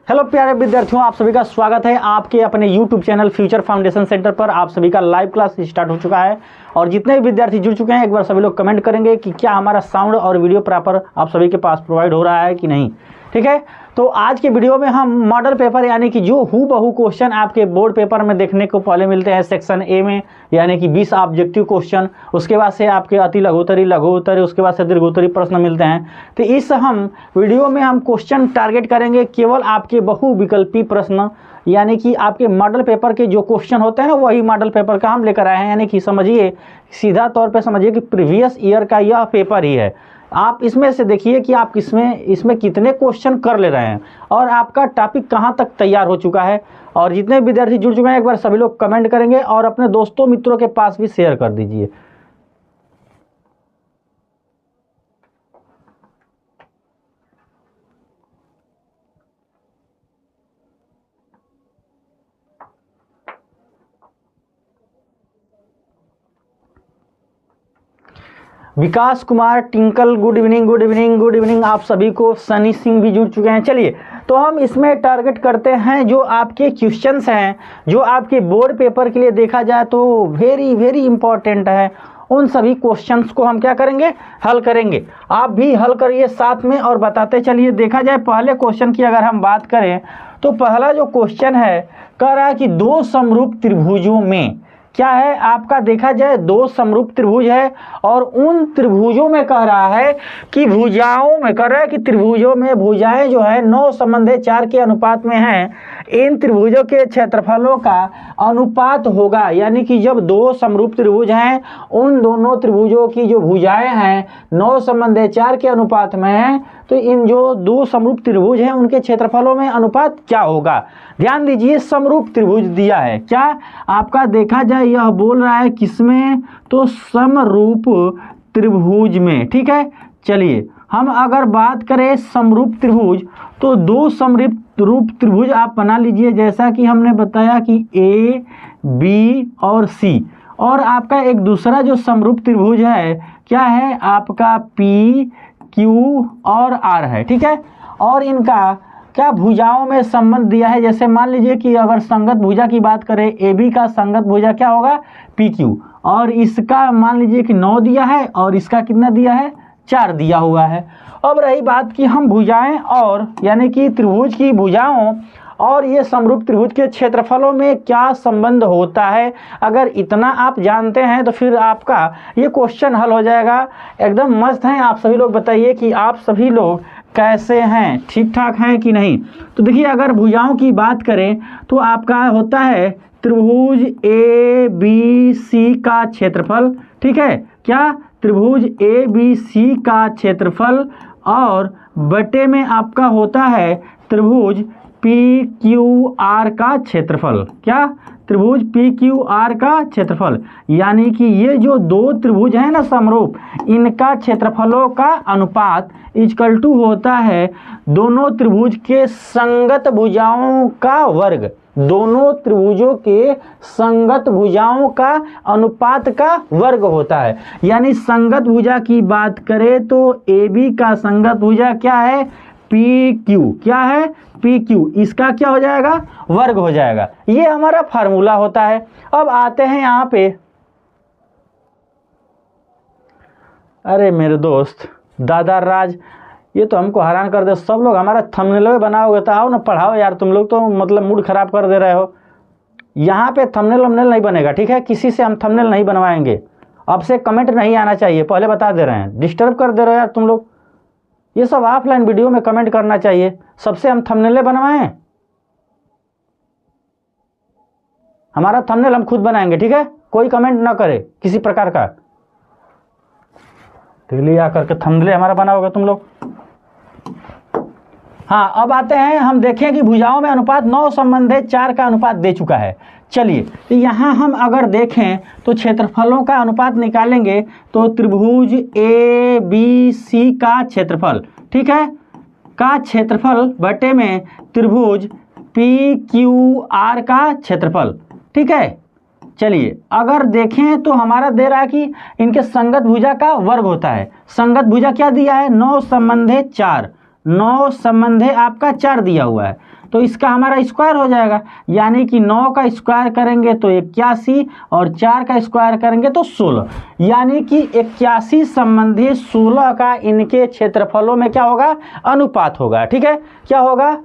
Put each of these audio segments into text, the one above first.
Hello प्यारे विद्यार्थियों, आप सभी का स्वागत है आपके अपने YouTube channel future foundation centre पर। आप सभी का लाइव क्लास स्टार्ट हो चुका है और जितने भी विद्यार्थी जुड़ चुके हैं एक बार सभी लोग कमेंट करेंगे कि क्या हमारा साउंड और वीडियो प्रॉपर आप सभी के पास प्रोवाइड हो रहा है कि नहीं। ठीक है, तो आज के वीडियो में हम मॉडल पेपर यानी कि जो हूबहू क्वेश्चन आपके बोर्ड पेपर में देखने को पहले मिलते हैं सेक्शन ए में, यानी कि 20 ऑब्जेक्टिव क्वेश्चन, उसके बाद से आपके अति लघुत्तरी, लघु उत्तरी, उसके बाद से दीर्घोत्तरी प्रश्न मिलते हैं। तो इस हम वीडियो में हम क्वेश्चन टारगेट करेंगे केवल आपके बहुविकल्पी प्रश्न, यानी कि आपके मॉडल पेपर के जो क्वेश्चन होते हैं ना वही मॉडल पेपर का हम लेकर आए हैं। यानी कि समझिए, सीधा तौर पे समझिए कि प्रीवियस ईयर का यह पेपर ही है। आप इसमें से देखिए कि आप इसमें कितने क्वेश्चन कर ले रहे हैं और आपका टॉपिक कहां तक तैयार हो चुका है। और जितने विद्यार्थी जुड़ चुके हैं एक बार सभी लोग कमेंट करेंगे और अपने दोस्तों मित्रों के पास भी शेयर कर दीजिए। Vikas Kumar, Tinkle, good evening, good evening, good evening आप सभी को। सनी सिंह भी जुड़ चुके हैं। चलिए, तो हम इसमें टारगेट करते हैं जो आपके क्वेश्चंस हैं, जो आपके बोर्ड पेपर के लिए देखा जाए तो वेरी वेरी इंपॉर्टेंट है। उन सभी क्वेश्चंस को हम क्या करेंगे, हल करेंगे। आप भी हल करिए साथ में और बताते चलिए। देखा जाए पहले क्वेश्चन की अगर हम बात करें तो पहला जो क्वेश्चन है कह रहा है कि दो समरूप त्रिभुजों में क्या है आपका, देखा जाए दो समरूप त्रिभुज है और उन त्रिभुजों में कह रहा है कि भुजाओं में कह रहा है कि त्रिभुजों में भुजाएं जो है 9:4 के अनुपात में हैं। इन त्रिभुजों के क्षेत्रफलों का अनुपात होगा, यानी कि जब दो समरूप त्रिभुज हैं उन दोनों त्रिभुजों की जो भुजाएं हैं 9:4 के अनुपात में हैं, तो इन जो दो समरूप त्रिभुज हैं उनके क्षेत्रफलों में अनुपात क्या होगा। ध्यान दीजिए, समरूप त्रिभुज दिया है क्या आपका, देखा जाए यह बोल रहा है किसमें, तो समरूप त्रिभुज में। ठीक है, चलिए हम अगर बात करें समरूप त्रिभुज तो दो समरूप त्रिभुज आप बना लीजिए, जैसा कि हमने बताया कि ए, बी और सी। और आपका एक दूसरा जो समरूप त्रिभुज है क्या है आपका, पी, क्यू और आर है। ठीक है, और इनका क्या भुजाओं में संबंध दिया है। जैसे मान लीजिए कि अगर संगत भुजा की बात करें, ए बी का संगत भुजा क्या होगा, पी क्यू, और इसका मान लीजिए कि 9 दिया है और इसका कितना दिया है, 4 दिया हुआ है। अब रही बात कि हम भुजाएं और यानी कि त्रिभुज की भुजाओं और ये समरूप त्रिभुज के क्षेत्रफलों में क्या संबंध होता है। अगर इतना आप जानते हैं तो फिर आपका ये क्वेश्चन हल हो जाएगा। एकदम मस्त हैं आप सभी लोग। बताइए कि आप सभी लोग कैसे हैं, ठीक ठाक हैं कि नहीं। तो देखिए, अगर भुजाओं की बात करें तो आपका होता है त्रिभुज ए बी सी का क्षेत्रफल। ठीक है, क्या त्रिभुज ए बी सी का क्षेत्रफल और बटे में आपका होता है त्रिभुज पी क्यू आर का क्षेत्रफल। क्या, त्रिभुज पी क्यू आर का क्षेत्रफल, यानी कि ये जो दो त्रिभुज हैं ना समरूप, इनका क्षेत्रफलों का अनुपात इक्वल टू होता है दोनों त्रिभुज के संगत भुजाओं का वर्ग। दोनों त्रिभुजों के संगत भुजाओं का अनुपात का वर्ग होता है। यानी संगत भुजा की बात करें तो ए बी का संगत भुजा क्या है, पी क्यू, क्या है, पी क्यू, इसका क्या हो जाएगा, वर्ग हो जाएगा। ये हमारा फार्मूला होता है। अब आते हैं यहाँ पे, अरे मेरे दोस्त दादा राज, ये तो हमको हैरान कर दे। सब लोग हमारा थंबनेल में बनाओगे तो आओ ना पढ़ाओ यार। तुम लोग तो मतलब मूड खराब कर दे रहे हो। यहाँ पे थंबनेल नहीं बनेगा, ठीक है, किसी से हम थंबनेल नहीं बनवाएंगे। अब से कमेंट नहीं आना चाहिए, पहले बता दे रहे हैं। डिस्टर्ब कर दे रहे हो यार तुम लोग। ये सब ऑफलाइन वीडियो में कमेंट करना चाहिए। सबसे हम थंबनेल बनवाएं, हमारा थंबनेल हम खुद बनाएंगे। ठीक है, कोई कमेंट ना करे किसी प्रकार का। दिल्ली आकर के थंबनेल हमारा बनाओगे तुम लोग। हाँ, अब आते हैं, हम देखें कि भुजाओं में अनुपात 9:4 का अनुपात दे चुका है। चलिए, तो यहाँ हम अगर देखें तो क्षेत्रफलों का अनुपात निकालेंगे तो त्रिभुज ए बी सी का क्षेत्रफल, ठीक है, का क्षेत्रफल बटे में त्रिभुज पी क्यू आर का क्षेत्रफल। ठीक है, चलिए अगर देखें तो हमारा दे रहा है कि इनके संगत भुजा का वर्ग होता है। संगत भुजा क्या दिया है, 9:4। 9 संबंधे आपका 4 दिया हुआ है, तो इसका हमारा स्क्वायर हो जाएगा, यानी कि 9 का स्क्वायर करेंगे तो 81 और 4 का स्क्वायर करेंगे तो 16, यानी कि 81 संबंधी 16 का इनके क्षेत्रफलों में क्या होगा, अनुपात होगा। ठीक है, क्या होगा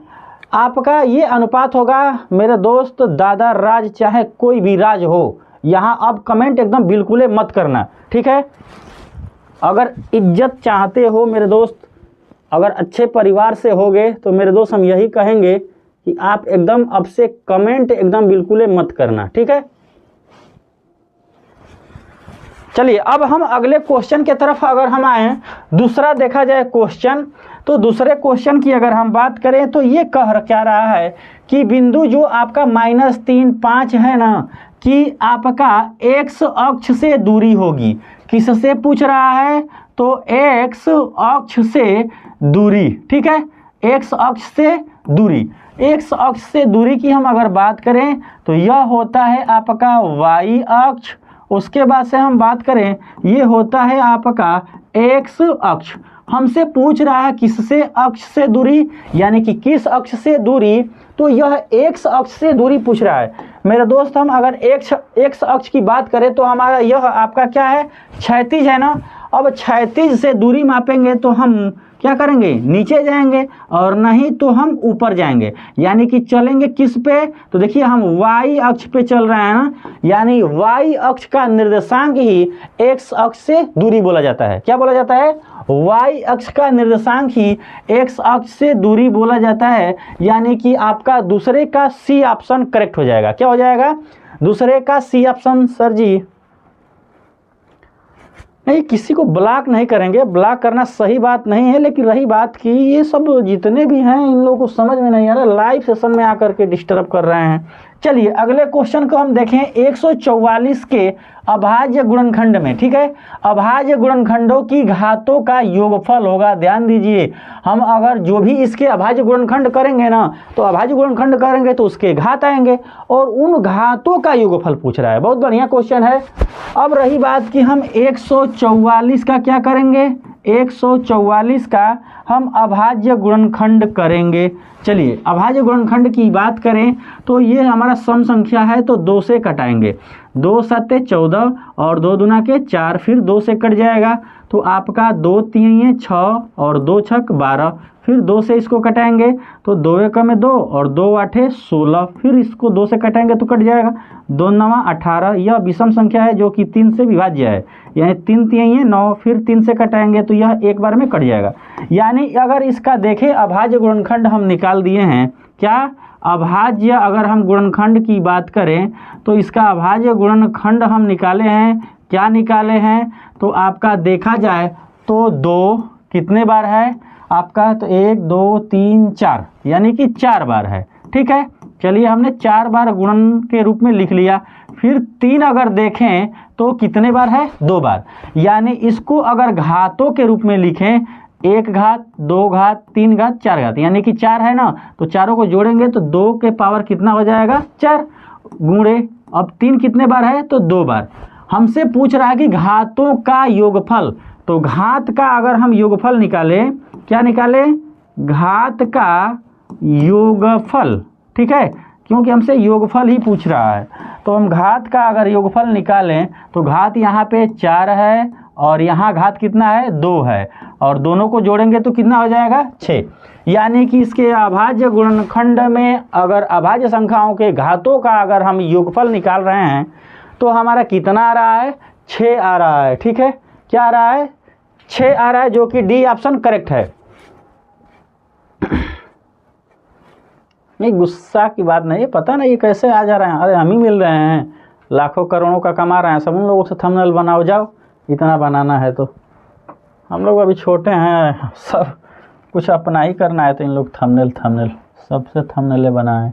आपका, ये अनुपात होगा मेरे दोस्त। दादा राज चाहे कोई भी राज हो, यहाँ अब कमेंट एकदम बिल्कुल मत करना, ठीक है। अगर इज्जत चाहते हो मेरे दोस्त, अगर अच्छे परिवार से होगे तो मेरे दोस्त हम यही कहेंगे कि आप एकदम अब से कमेंट एकदम बिल्कुल मत करना, ठीक है। चलिए अब हम अगले क्वेश्चन के तरफ अगर हम आए, दूसरा देखा जाए क्वेश्चन, तो दूसरे क्वेश्चन की अगर हम बात करें तो ये कह क्या रहा है कि बिंदु जो आपका -3, 5 है ना, कि आपका x अक्ष से दूरी होगी। किससे पूछ रहा है, तो x अक्ष से दूरी, ठीक है, x अक्ष से दूरी। x अक्ष से दूरी की हम अगर बात करें तो यह होता है आपका y अक्ष, उसके बाद से हम बात करें ये होता है आपका x अक्ष। हमसे पूछ रहा है किससे अक्ष से दूरी, यानी कि किस अक्ष से दूरी, तो यह x अक्ष से दूरी पूछ रहा है मेरे दोस्त। हम अगर x अक्ष की बात करें तो हमारा यह आपका क्या है, क्षैतिज है ना। अब क्षैतिज से दूरी मापेंगे तो हम क्या करेंगे, नीचे जाएंगे, और नहीं तो हम ऊपर जाएंगे, यानी कि चलेंगे किस पे, तो देखिए हम y अक्ष पे चल रहे हैं ना, यानी y अक्ष का निर्देशांक ही x अक्ष से दूरी बोला जाता है। क्या बोला जाता है, y अक्ष का निर्देशांक ही x अक्ष से दूरी बोला जाता है, यानी कि आपका दूसरे का सी ऑप्शन करेक्ट हो जाएगा। क्या हो जाएगा, दूसरे का सी ऑप्शन। सर जी नहीं, किसी को ब्लॉक नहीं करेंगे, ब्लॉक करना सही बात नहीं है, लेकिन रही बात की ये सब जितने भी हैं इन लोगों को समझ में नहीं आ रहा, लाइव सेशन में आकर के डिस्टर्ब कर रहे हैं। चलिए अगले क्वेश्चन को हम देखें, 144 के अभाज्य गुणनखंड में, ठीक है, अभाज्य गुणनखंडों की घातों का योगफल होगा। ध्यान दीजिए, हम अगर जो भी इसके अभाज्य गुणनखंड करेंगे ना, तो अभाज्य गुणनखंड करेंगे तो उसके घात आएंगे, और उन घातों का योगफल पूछ रहा है। बहुत बढ़िया क्वेश्चन है। अब रही बात कि हम 144 का क्या करेंगे, 144 का हम अभाज्य गुणनखंड करेंगे। चलिए अभाज्य गुणनखंड की बात करें तो ये हमारा सम संख्या है, तो 2 से कटाएंगे, 2 7 14 और 2 दूना के 4, फिर 2 से कट जाएगा तो आपका 2 3 6 और 2 छक 12, फिर 2 से इसको कटाएंगे तो 2 1 में 2 और 2 8 16, फिर इसको 2 से कटाएंगे तो कट जाएगा, 2 9 18। यह विषम संख्या है जो कि 3 से विभाज्य है, यानी 3 3 9, फिर 3 से कटाएंगे तो यह एक बार में कट जाएगा। यानी अगर इसका देखें अभाज्य गुणनखंड हम निकाल दिए हैं। क्या अभाज्य, अगर हम गुणनखंड की बात करें तो इसका अभाज्य गुणनखंड हम निकाले हैं। क्या निकाले हैं, तो आपका देखा जाए तो 2 कितने बार है आपका, तो 1 2 3 4, यानी कि 4 बार है, ठीक है। चलिए हमने 4 बार गुणन के रूप में लिख लिया। फिर 3 अगर देखें तो कितने बार है, 2 बार, यानी इसको अगर घातों के रूप में लिखें, 1 घात 2 घात 3 घात 4 घात, यानी कि 4 है ना, तो चारों को जोड़ेंगे तो 2 के पावर कितना हो जाएगा, 4 गुणे, अब 3 कितने बार है, तो 2 बार। हमसे पूछ रहा है कि घातों का योगफल, तो घात का अगर हम योगफल निकालें, क्या निकालें, घात का योगफल, ठीक है, क्योंकि हमसे योगफल ही पूछ रहा है, तो हम घात का अगर योगफल निकालें तो घात यहाँ पे 4 है और यहाँ घात कितना है, 2 है, और दोनों को जोड़ेंगे तो कितना हो जाएगा, 6। यानी कि इसके अभाज्य गुणनखंड में अगर अभाज्य संख्याओं के घातों का अगर हम योगफल निकाल रहे हैं तो हमारा कितना आ रहा है, 6 आ रहा है, ठीक है। क्या आ रहा है, 6 आ रहा है, जो कि डी ऑप्शन करेक्ट है। नहीं गुस्सा की बात नहीं है, पता नहीं कैसे आ जा रहे हैं, अरे हम ही मिल रहे हैं, लाखों करोड़ों का कमा रहे हैं, सब उन लोगों से थंबनेल बनाओ, जाओ इतना बनाना है तो। हम लोग अभी छोटे हैं, सब कुछ अपना ही करना है, तो इन लोग थंबनेल सबसे थंबनेल बनाएं।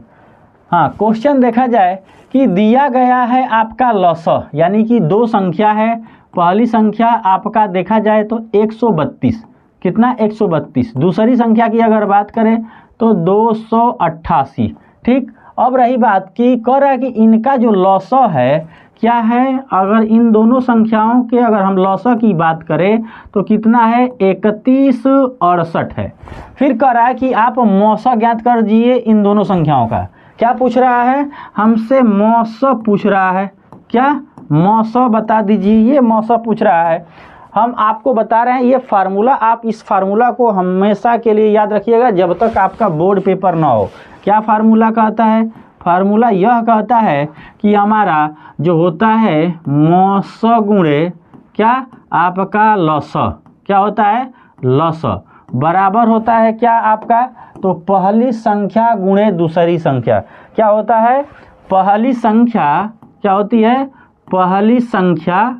हाँ, क्वेश्चन देखा जाए कि दिया गया है आपका लसाअ, यानी कि 2 संख्या है। पहली संख्या आपका देखा जाए तो 132, कितना 132। दूसरी संख्या की अगर बात करें तो 288, ठीक, अब रही बात कि कह रहा है कि इनका जो लॉसा है क्या है, अगर इन दोनों संख्याओं के अगर हम लॉसा की बात करें तो कितना है 3168 है। फिर कह रहा है कि आप मौसा ज्ञात कर दीजिए इन दोनों संख्याओं का। क्या पूछ रहा है हमसे, मौसा पूछ रहा है, क्या मौसा बता दीजिए, ये मौसा पूछ रहा है। हम आपको बता रहे हैं ये फार्मूला, आप इस फार्मूला को हमेशा के लिए याद रखिएगा जब तक आपका बोर्ड पेपर ना हो। क्या फार्मूला कहता है, फार्मूला यह कहता है कि हमारा जो होता है मौसा गुणे क्या आपका लॉसा, क्या होता है लॉसा, बराबर होता है क्या आपका, तो पहली संख्या गुणे दूसरी संख्या। क्या होता है, पहली संख्या क्या होती है, पहली संख्या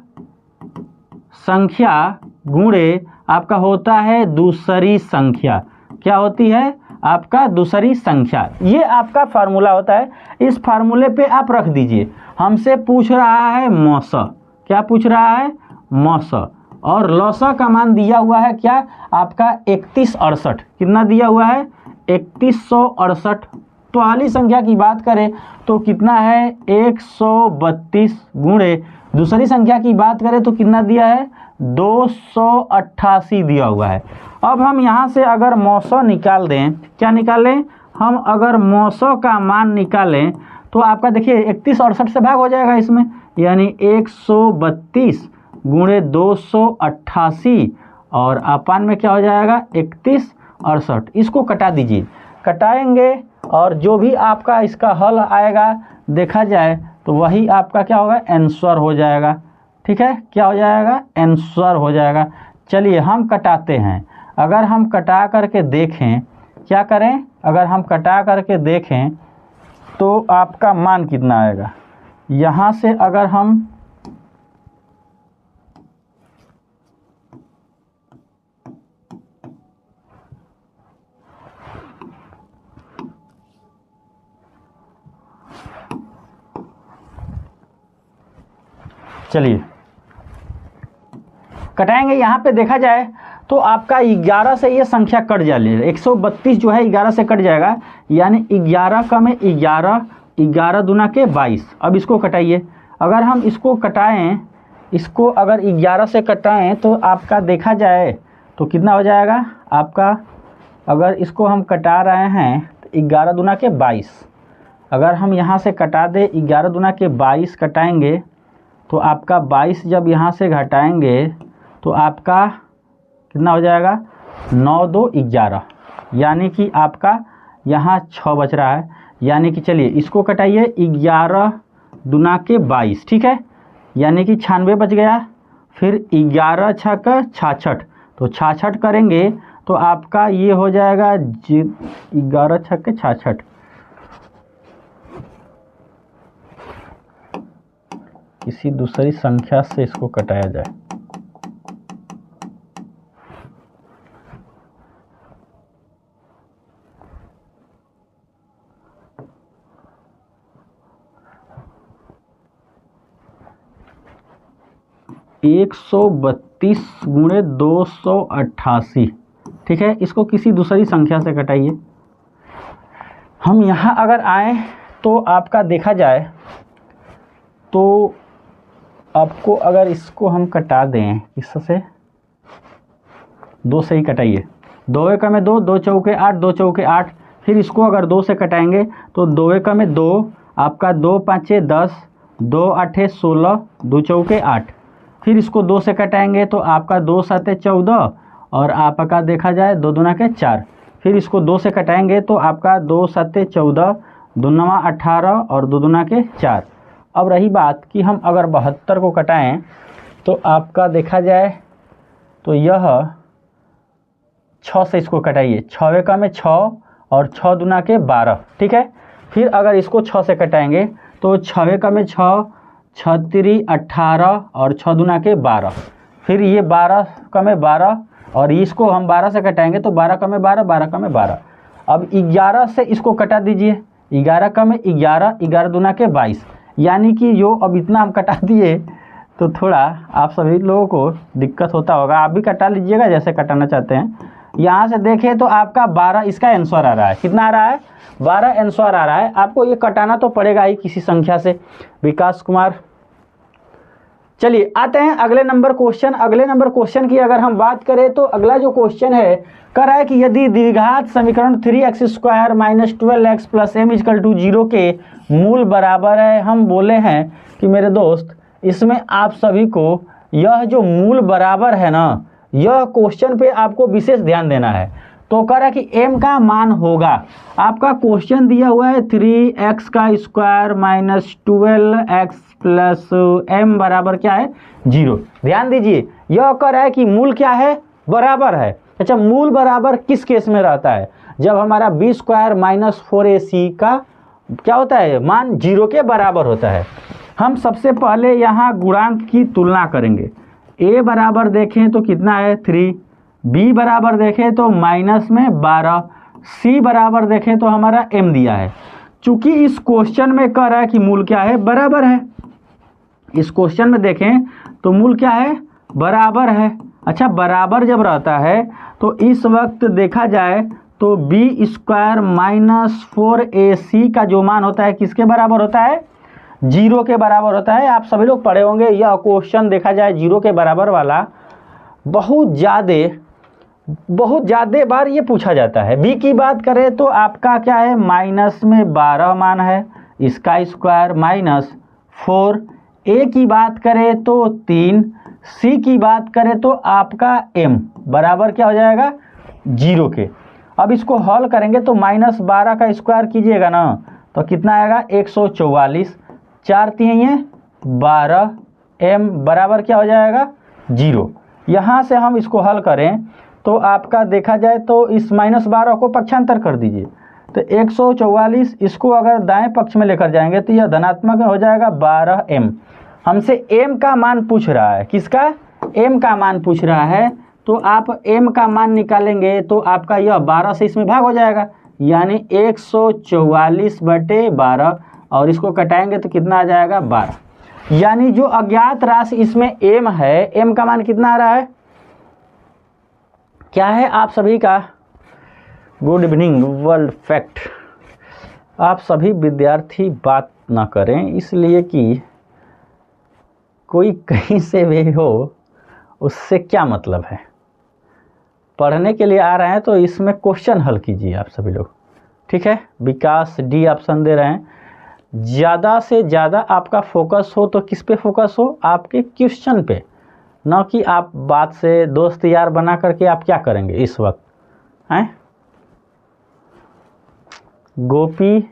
गुणे आपका होता है दूसरी संख्या। क्या होती है आपका दूसरी संख्या। ये आपका फार्मूला होता है। इस फार्मूले पे आप रख दीजिए। हमसे पूछ रहा है मौसा, क्या पूछ रहा है मौसा, और लौसा का मान दिया हुआ है क्या आपका 3168। कितना दिया हुआ है 3168। पहली संख्या की बात करें तो कितना है 132 गुणे दूसरी संख्या की बात करें तो कितना दिया है 288 दिया हुआ है। अब हम यहाँ से अगर मौसा निकाल दें, क्या निकालें हम, अगर मौसा का मान निकालें तो आपका देखिए 3168 से भाग हो जाएगा इसमें, यानी 132 गुणे 288 और अपान में क्या हो जाएगा 3168। इसको कटा दीजिए, कटाएंगे और जो भी आपका इसका हल आएगा देखा जाए तो वही आपका क्या होगा आंसर हो जाएगा। ठीक है, क्या हो जाएगा आंसर हो जाएगा। चलिए हम कटाते हैं। अगर हम कटा करके देखें, क्या करें, अगर हम कटा करके देखें तो आपका मान कितना आएगा। यहाँ से अगर हम चलिए कटाएंगे, यहाँ पे देखा जाए तो आपका 11 से ये संख्या कट जाएगी, 132 जो है 11 से कट जाएगा, यानी 11 का में 11, 11 दूना के 22। अब इसको कटाइए, अगर हम इसको कटाएं, इसको अगर 11 से कटाएं तो आपका देखा जाए तो कितना हो जाएगा आपका, अगर इसको हम कटा रहे हैं तो 11 दूना के 22। अगर हम यहाँ से कटा दे 11 दूना के 22 कटाएंगे तो आपका 22 जब यहाँ से घटाएंगे तो आपका कितना हो जाएगा 9 2 11, यानी कि आपका यहाँ 6 बच रहा है। यानी कि चलिए इसको कटाइए 11 दूना के 22, ठीक है, यानी कि 96 बच गया। फिर 11 छक 66, तो 66 करेंगे तो आपका ये हो जाएगा 11 छक 66। किसी दूसरी संख्या से इसको कटाया जाए, एक 132 गुणे 288, ठीक है, इसको किसी दूसरी संख्या से कटाइए। हम यहाँ अगर आए तो आपका देखा जाए तो आपको अगर इसको हम कटा दें इससे, 2 से ही कटाइए, 2 एकम में 2, 2 चौके 8, 2 चौके 8। फिर इसको अगर 2 से कटाएंगे तो 2 एकम में 2, आपका 2 5 10, 2 8 16, 2 चौके 8। फिर इसको 2 से कटाएंगे तो आपका 2 7 14 और आपका देखा जाए 2 दूना के 4। फिर इसको 2 से कटाएंगे तो आपका 2 7 14, 2 9 18 और 2 दूना के 4। अब रही बात कि हम अगर 72 को कटाएं तो आपका देखा जाए तो यह 6 से इसको कटाइए, 6 एकम में 6 और 6 दूना के 12, ठीक है। फिर अगर इसको 6 से कटाएंगे तो 6 एकम में 6, 6 3 18 और 6 दूना के 12। फिर ये 12 का में 12 और इसको हम 12 से कटाएंगे तो 12 का में 12, 12 का में 12। अब 11 से इसको कटा दीजिए, 11 का में 11, 11 दूना के 22, यानी कि जो अब इतना हम कटा दिए तो थोड़ा आप सभी लोगों को दिक्कत होता होगा, आप भी कटा लीजिएगा जैसे कटाना चाहते हैं। यहाँ से देखें तो आपका 12 इसका आंसर आ रहा है। कितना आ रहा है? 12 आंसर आ रहा है। आपको ये कटाना तो पड़ेगा ही किसी संख्या से। विकास कुमार, चलिए आते हैं अगले नंबर क्वेश्चन। अगले नंबर क्वेश्चन की अगर हम बात करें तो अगला जो क्वेश्चन है कह रहा है कि यदि द्विघात समीकरण 3x² - 12x + m = 0 के मूल बराबर है। हम बोले हैं कि मेरे दोस्त इसमें आप सभी को यह जो मूल बराबर है ना, यह क्वेश्चन पे आपको विशेष ध्यान देना है। तो कह रहा है कि m का मान होगा, आपका क्वेश्चन दिया हुआ है 3x² - 12x + m बराबर क्या है? 0। ध्यान दीजिए, यह कह रहा है कि मूल क्या है? बराबर है। अच्छा, मूल बराबर किस केस में रहता है? जब हमारा b² - 4ac का क्या होता है? मान 0 के बराबर होता है। हम सबसे पहले यहाँ गुणांक की तुलना करेंगे। a बराबर देखें तो कितना है? 3, b बराबर देखें तो -12, c बराबर देखें तो हमारा m दिया है। चूंकि इस क्वेश्चन में कह रहा है कि मूल क्या है? बराबर है। इस क्वेश्चन में देखें तो मूल क्या है? बराबर है। अच्छा, बराबर जब रहता है तो इस वक्त देखा जाए तो b² - 4ac का जो मान होता है किसके बराबर होता है? 0 के बराबर होता है। आप सभी लोग पढ़े होंगे यह क्वेश्चन देखा जाए 0 के बराबर वाला बहुत ज़्यादा बार ये पूछा जाता है। b की बात करें तो आपका क्या है? -12 मान है इसका स्क्वायर -4। a की बात करें तो 3, c की बात करें तो आपका m बराबर क्या हो जाएगा? 0 के। अब इसको हल करेंगे तो -12 का स्क्वायर कीजिएगा ना तो कितना आएगा? 144, 4 3 12, m बराबर क्या हो जाएगा? 0। यहाँ से हम इसको हल करें तो आपका देखा जाए तो इस -12 को पक्षांतर कर दीजिए तो 144, इसको अगर दाएं पक्ष में लेकर जाएंगे तो यह धनात्मक में हो जाएगा 12m। हमसे m का मान पूछ रहा है। किसका? m का मान पूछ रहा है। तो आप m का मान निकालेंगे तो आपका यह 12 से इसमें भाग हो जाएगा, यानी 144/12 और इसको कटाएंगे तो कितना आ जाएगा? 12। यानी जो अज्ञात राशि इसमें m है, m का मान कितना आ रहा है? क्या है आप सभी का? Good evening world fact. आप सभी विद्यार्थी बात ना करें इसलिए कि कोई कहीं से भी हो उससे क्या मतलब है। पढ़ने के लिए आ रहे हैं तो इसमें क्वेश्चन हल कीजिए आप सभी लोग, ठीक है। विकास डी ऑप्शन दे रहे हैं। ज़्यादा से ज़्यादा आपका फोकस हो तो किस पे फोकस हो? आपके क्वेश्चन पे, ना कि आप बात से दोस्त यार बना करके आप क्या करेंगे इस वक्त हैं। गोपी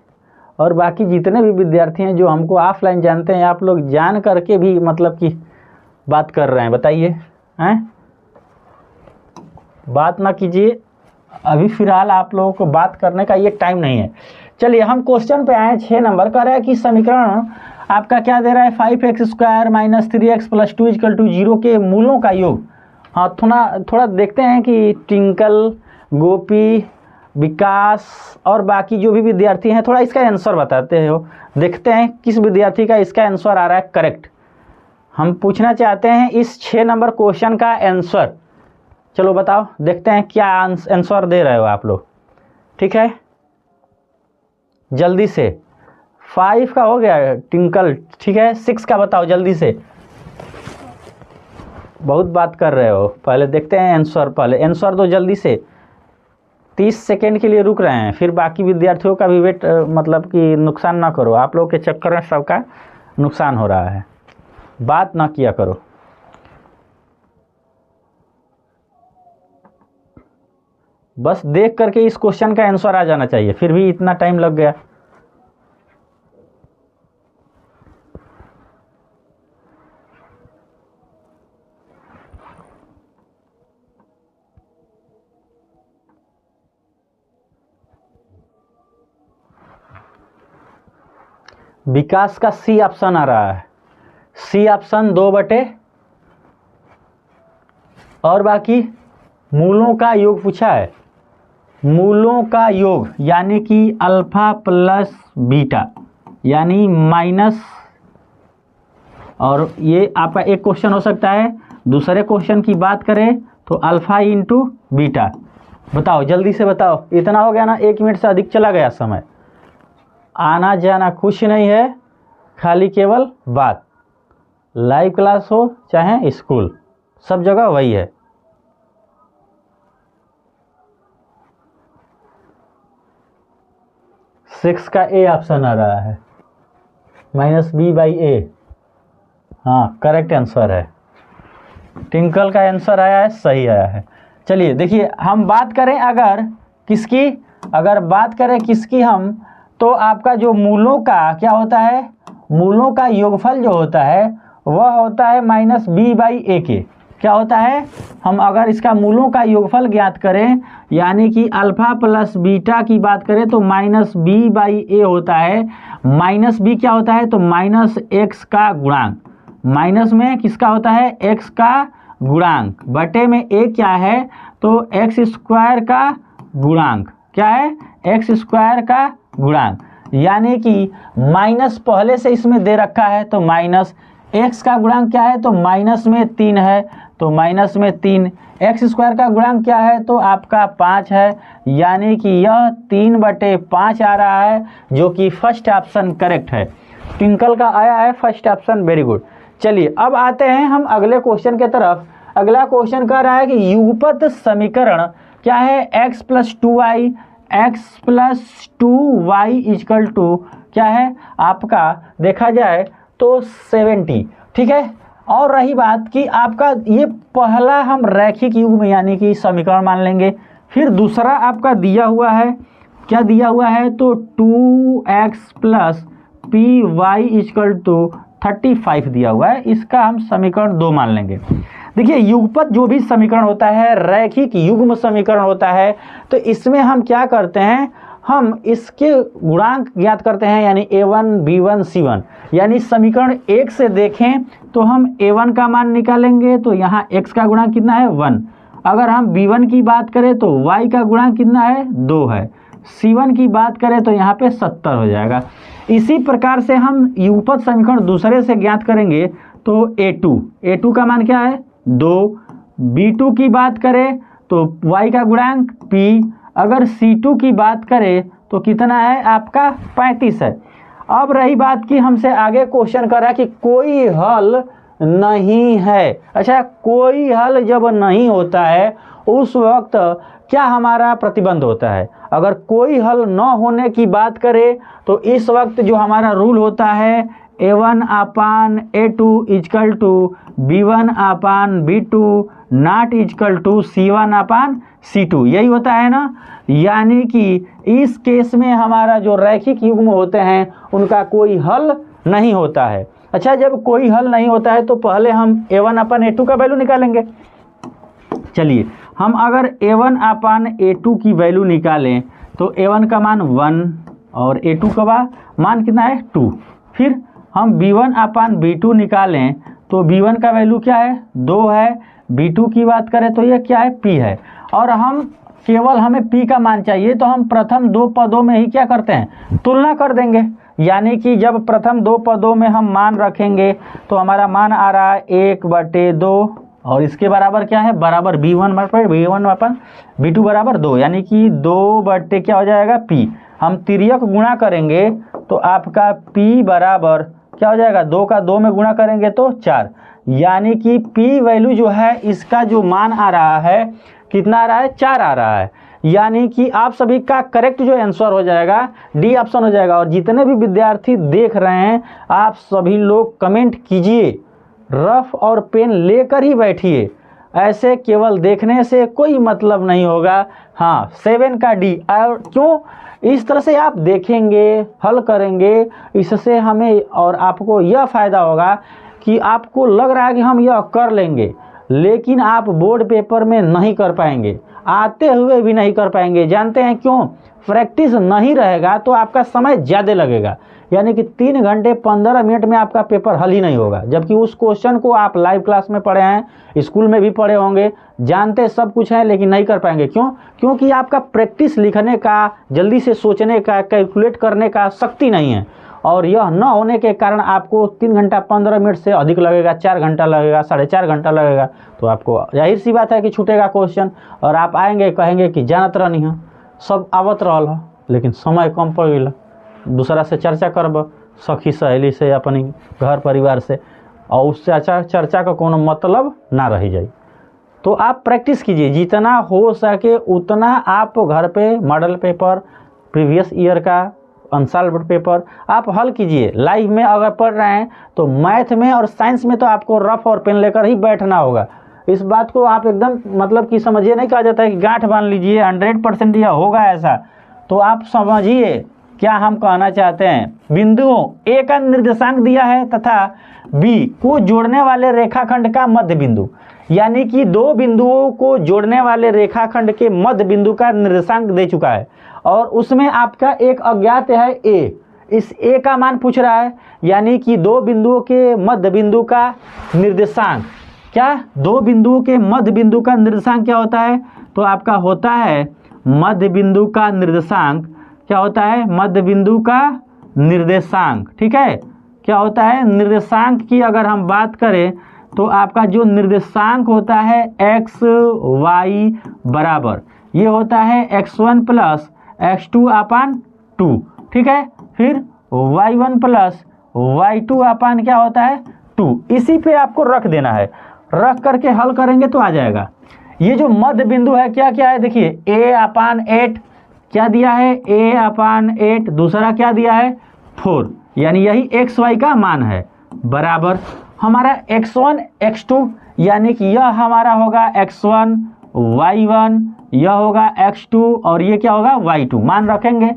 और बाकी जितने भी विद्यार्थी हैं जो हमको ऑफलाइन जानते हैं, आप लोग जान करके भी मतलब कि बात कर रहे हैं, बताइए हैं। बात ना कीजिए, अभी फ़िलहाल आप लोगों को बात करने का ये टाइम नहीं है। चलिए हम क्वेश्चन पे आए। 6 नंबर का रहा है कि समीकरण आपका क्या दे रहा है? 5x² - 3x + 2 = 0 के मूलों का योग। हाँ, थोड़ा देखते हैं कि टिंकल, गोपी, विकास और बाकी जो भी विद्यार्थी हैं थोड़ा इसका आंसर बताते हो। देखते हैं किस विद्यार्थी का इसका आंसर आ रहा है करेक्ट। हम पूछना चाहते हैं इस 6 नंबर क्वेश्चन का आंसर। चलो बताओ, देखते हैं क्या आंसर दे रहे हो आप लोग, ठीक है। जल्दी से 5 का हो गया टिंकल, ठीक है। 6 का बताओ जल्दी से, बहुत बात कर रहे हो। पहले देखते हैं आंसर, पहले आंसर दो जल्दी से। 30 सेकेंड के लिए रुक रहे हैं, फिर बाकी विद्यार्थियों का भी वेट मतलब कि नुकसान ना करो। आप लोगों के चक्कर में सबका नुकसान हो रहा है, बात ना किया करो। बस देख करके इस क्वेश्चन का आंसर आ जाना चाहिए, फिर भी इतना टाइम लग गया। विकास का सी ऑप्शन आ रहा है। सी ऑप्शन 2/, और बाकी मूलों का योग पूछा है। मूलों का योग यानी कि अल्फा प्लस बीटा यानी माइनस, और ये आपका एक क्वेश्चन हो सकता है। दूसरे क्वेश्चन की बात करें तो अल्फा इंटू बीटा, बताओ जल्दी से बताओ, इतना हो गया ना, 1 मिनट से अधिक चला गया समय। आना जाना कुछ नहीं है, खाली केवल बात। लाइव क्लास हो चाहे स्कूल, सब जगह वही है। सिक्स का ए ऑप्शन आ रहा है, -b/a। हाँ करेक्ट आंसर है, टिंकल का आंसर आया है, सही आया है। चलिए देखिए, हम बात करें अगर किसकी, अगर बात करें किसकी हम, तो आपका जो मूलों का क्या होता है, मूलों का योगफल जो होता है वह होता है -b/a के। क्या होता है, हम अगर इसका मूलों का योगफल ज्ञात करें, यानी कि अल्फा प्लस बीटा की बात करें तो -b/a होता है। -b क्या होता है, तो -x का गुणांक, माइनस में किसका होता है, x का गुणांक, बटे में a क्या है, तो x² का गुणांक। क्या है, x² का गुणांक, यानी कि माइनस पहले से इसमें दे रखा है, तो -x का गुणांक क्या है, तो -3 है, तो -3। x² का गुणांक क्या है, तो आपका 5 है, यानी कि यह 3/5 आ रहा है, जो कि फर्स्ट ऑप्शन करेक्ट है। ट्विंकल का आया है फर्स्ट ऑप्शन, वेरी गुड। चलिए अब आते हैं हम अगले क्वेश्चन के तरफ। अगला क्वेश्चन कह रहा है कि युगपत समीकरण क्या है, x + 2y = क्या है आपका, देखा जाए तो 70। ठीक है, और रही बात कि आपका ये पहला हम रैखिक युग्म यानी कि समीकरण मान लेंगे। फिर दूसरा आपका दिया हुआ है, क्या दिया हुआ है, तो 2x + py = 35 दिया हुआ है, इसका हम समीकरण 2 मान लेंगे। देखिए युगपत जो भी समीकरण होता है, रैखिक युग्म समीकरण होता है, तो इसमें हम क्या करते हैं, हम इसके गुणांक ज्ञात करते हैं, यानी a1 b1 c1। यानी समीकरण 1 से देखें तो हम a1 का मान निकालेंगे, तो यहाँ x का गुणांक कितना है, 1। अगर हम b1 की बात करें तो y का गुणांक कितना है, 2 है। c1 की बात करें तो यहाँ पे 70 हो जाएगा। इसी प्रकार से हम युगपत समीकरण दूसरे से ज्ञात करेंगे, तो a2 का मान क्या है, 2। b2 की बात करें तो y का गुणांक p। अगर c2 की बात करें तो कितना है आपका, 35 है। अब रही बात कि हमसे आगे क्वेश्चन कर रहा है कि कोई हल नहीं है। अच्छा, कोई हल जब नहीं होता है उस वक्त क्या हमारा प्रतिबंध होता है। अगर कोई हल न होने की बात करें तो इस वक्त जो हमारा रूल होता है, a1/a2 = b1/b2 ≠ c1/c2, यही होता है ना। यानी कि इस केस में हमारा जो रैखिक युग्म होते हैं उनका कोई हल नहीं होता है। अच्छा, जब कोई हल नहीं होता है तो पहले हम a1/a2 का वैल्यू निकालेंगे। चलिए, हम अगर a1/a2 की वैल्यू निकालें तो a1 का मान 1 और a2 का मान कितना है, 2। फिर हम b1/b2 निकालें तो b1 का वैल्यू क्या है, 2 है। b2 की बात करें तो ये क्या है, p है। और हम केवल हमें p का मान चाहिए, तो हम प्रथम 2 पदों में ही क्या करते हैं, तुलना कर देंगे। यानी कि जब प्रथम 2 पदों में हम मान रखेंगे तो हमारा मान आ रहा है 1/2, और इसके बराबर क्या है, बराबर b1/b2 बराबर 2, यानी कि 2 क्या हो जाएगा, p। हम तिर्यक गुणा करेंगे तो आपका p बराबर क्या हो जाएगा, 2 का 2 में गुणा करेंगे तो 4। यानी कि p वैल्यू जो है इसका जो मान आ रहा है, कितना आ रहा है, 4 आ रहा है। यानी कि आप सभी का करेक्ट जो आंसर हो जाएगा डी ऑप्शन हो जाएगा। और जितने भी विद्यार्थी देख रहे हैं आप सभी लोग कमेंट कीजिए, रफ और पेन लेकर ही बैठिए, ऐसे केवल देखने से कोई मतलब नहीं होगा। हाँ, 7 का डी। और क्यों, इस तरह से आप देखेंगे, हल करेंगे, इससे हमें और आपको यह फ़ायदा होगा कि आपको लग रहा है कि हम यह कर लेंगे, लेकिन आप बोर्ड पेपर में नहीं कर पाएंगे, आते हुए भी नहीं कर पाएंगे। जानते हैं क्यों, प्रैक्टिस नहीं रहेगा तो आपका समय ज़्यादा लगेगा। यानी कि 3 घंटे 15 मिनट में आपका पेपर हल ही नहीं होगा, जबकि उस क्वेश्चन को आप लाइव क्लास में पढ़े हैं, स्कूल में भी पढ़े होंगे, जानते सब कुछ है, लेकिन नहीं कर पाएंगे। क्यों, क्योंकि आपका प्रैक्टिस लिखने का, जल्दी से सोचने का, कैलकुलेट करने का शक्ति नहीं है। और यह न होने के कारण आपको 3 घंटा 15 मिनट से अधिक लगेगा, 4 घंटा लगेगा, 4.5 घंटा लगेगा, तो आपको जाहिर सी बात है कि छूटेगा क्वेश्चन। और आप आएंगे कहेंगे कि जानत रहनी है, सब आवत रहल है, लेकिन समय कम पड़ गया, दूसरा से चर्चा करब, सखी सहेली से, अपनी घर परिवार से, और उससे चर्चा का कोनो मतलब ना रह जाए। तो आप प्रैक्टिस कीजिए, जितना हो सके उतना आप घर पे मॉडल पेपर, प्रीवियस ईयर का अनसॉल्व्ड पेपर आप हल कीजिए। लाइव में अगर पढ़ रहे हैं तो मैथ में और साइंस में तो आपको रफ और पेन लेकर ही बैठना होगा। इस बात को आप एकदम मतलब कि समझिए, नहीं कहा जाता है कि गांठ बांध लीजिए 100% यह होगा ऐसा, तो आप समझिए क्या हम कहना चाहते हैं। बिंदुओं ए का निर्देशांक दिया है तथा बी को जोड़ने वाले रेखाखंड का मध्य बिंदु, यानी कि दो बिंदुओं को जोड़ने वाले रेखाखंड के मध्य बिंदु का निर्देशांक दे चुका है, और उसमें आपका एक अज्ञात है ए। इस ए का मान पूछ रहा है, यानी कि दो बिंदुओं के मध्य बिंदु का निर्देशांक। क्या दो बिंदुओं के मध्य बिंदु का निर्देशांक क्या होता है? तो आपका होता है मध्य बिंदु का निर्देशांक। क्या होता है? मध्य बिंदु का निर्देशांक। ठीक है, क्या होता है? निर्देशांक की अगर हम बात करें तो आपका जो निर्देशांक होता है एक्स वाई बराबर, ये होता है x1 प्लस x2 अपान 2। ठीक है, फिर y1 प्लस y2 अपान क्या होता है 2। इसी पे आपको रख देना है, रख करके हल करेंगे तो आ जाएगा। ये जो मध्य बिंदु है क्या क्या है देखिए, a अपान 8 क्या दिया है, a अपान 8, दूसरा क्या दिया है 4, यानी यही एक्स वाई का मान है, बराबर हमारा x1 x2, यानी कि यह हमारा होगा x1 y1, यह होगा x2 और ये क्या होगा y2। मान रखेंगे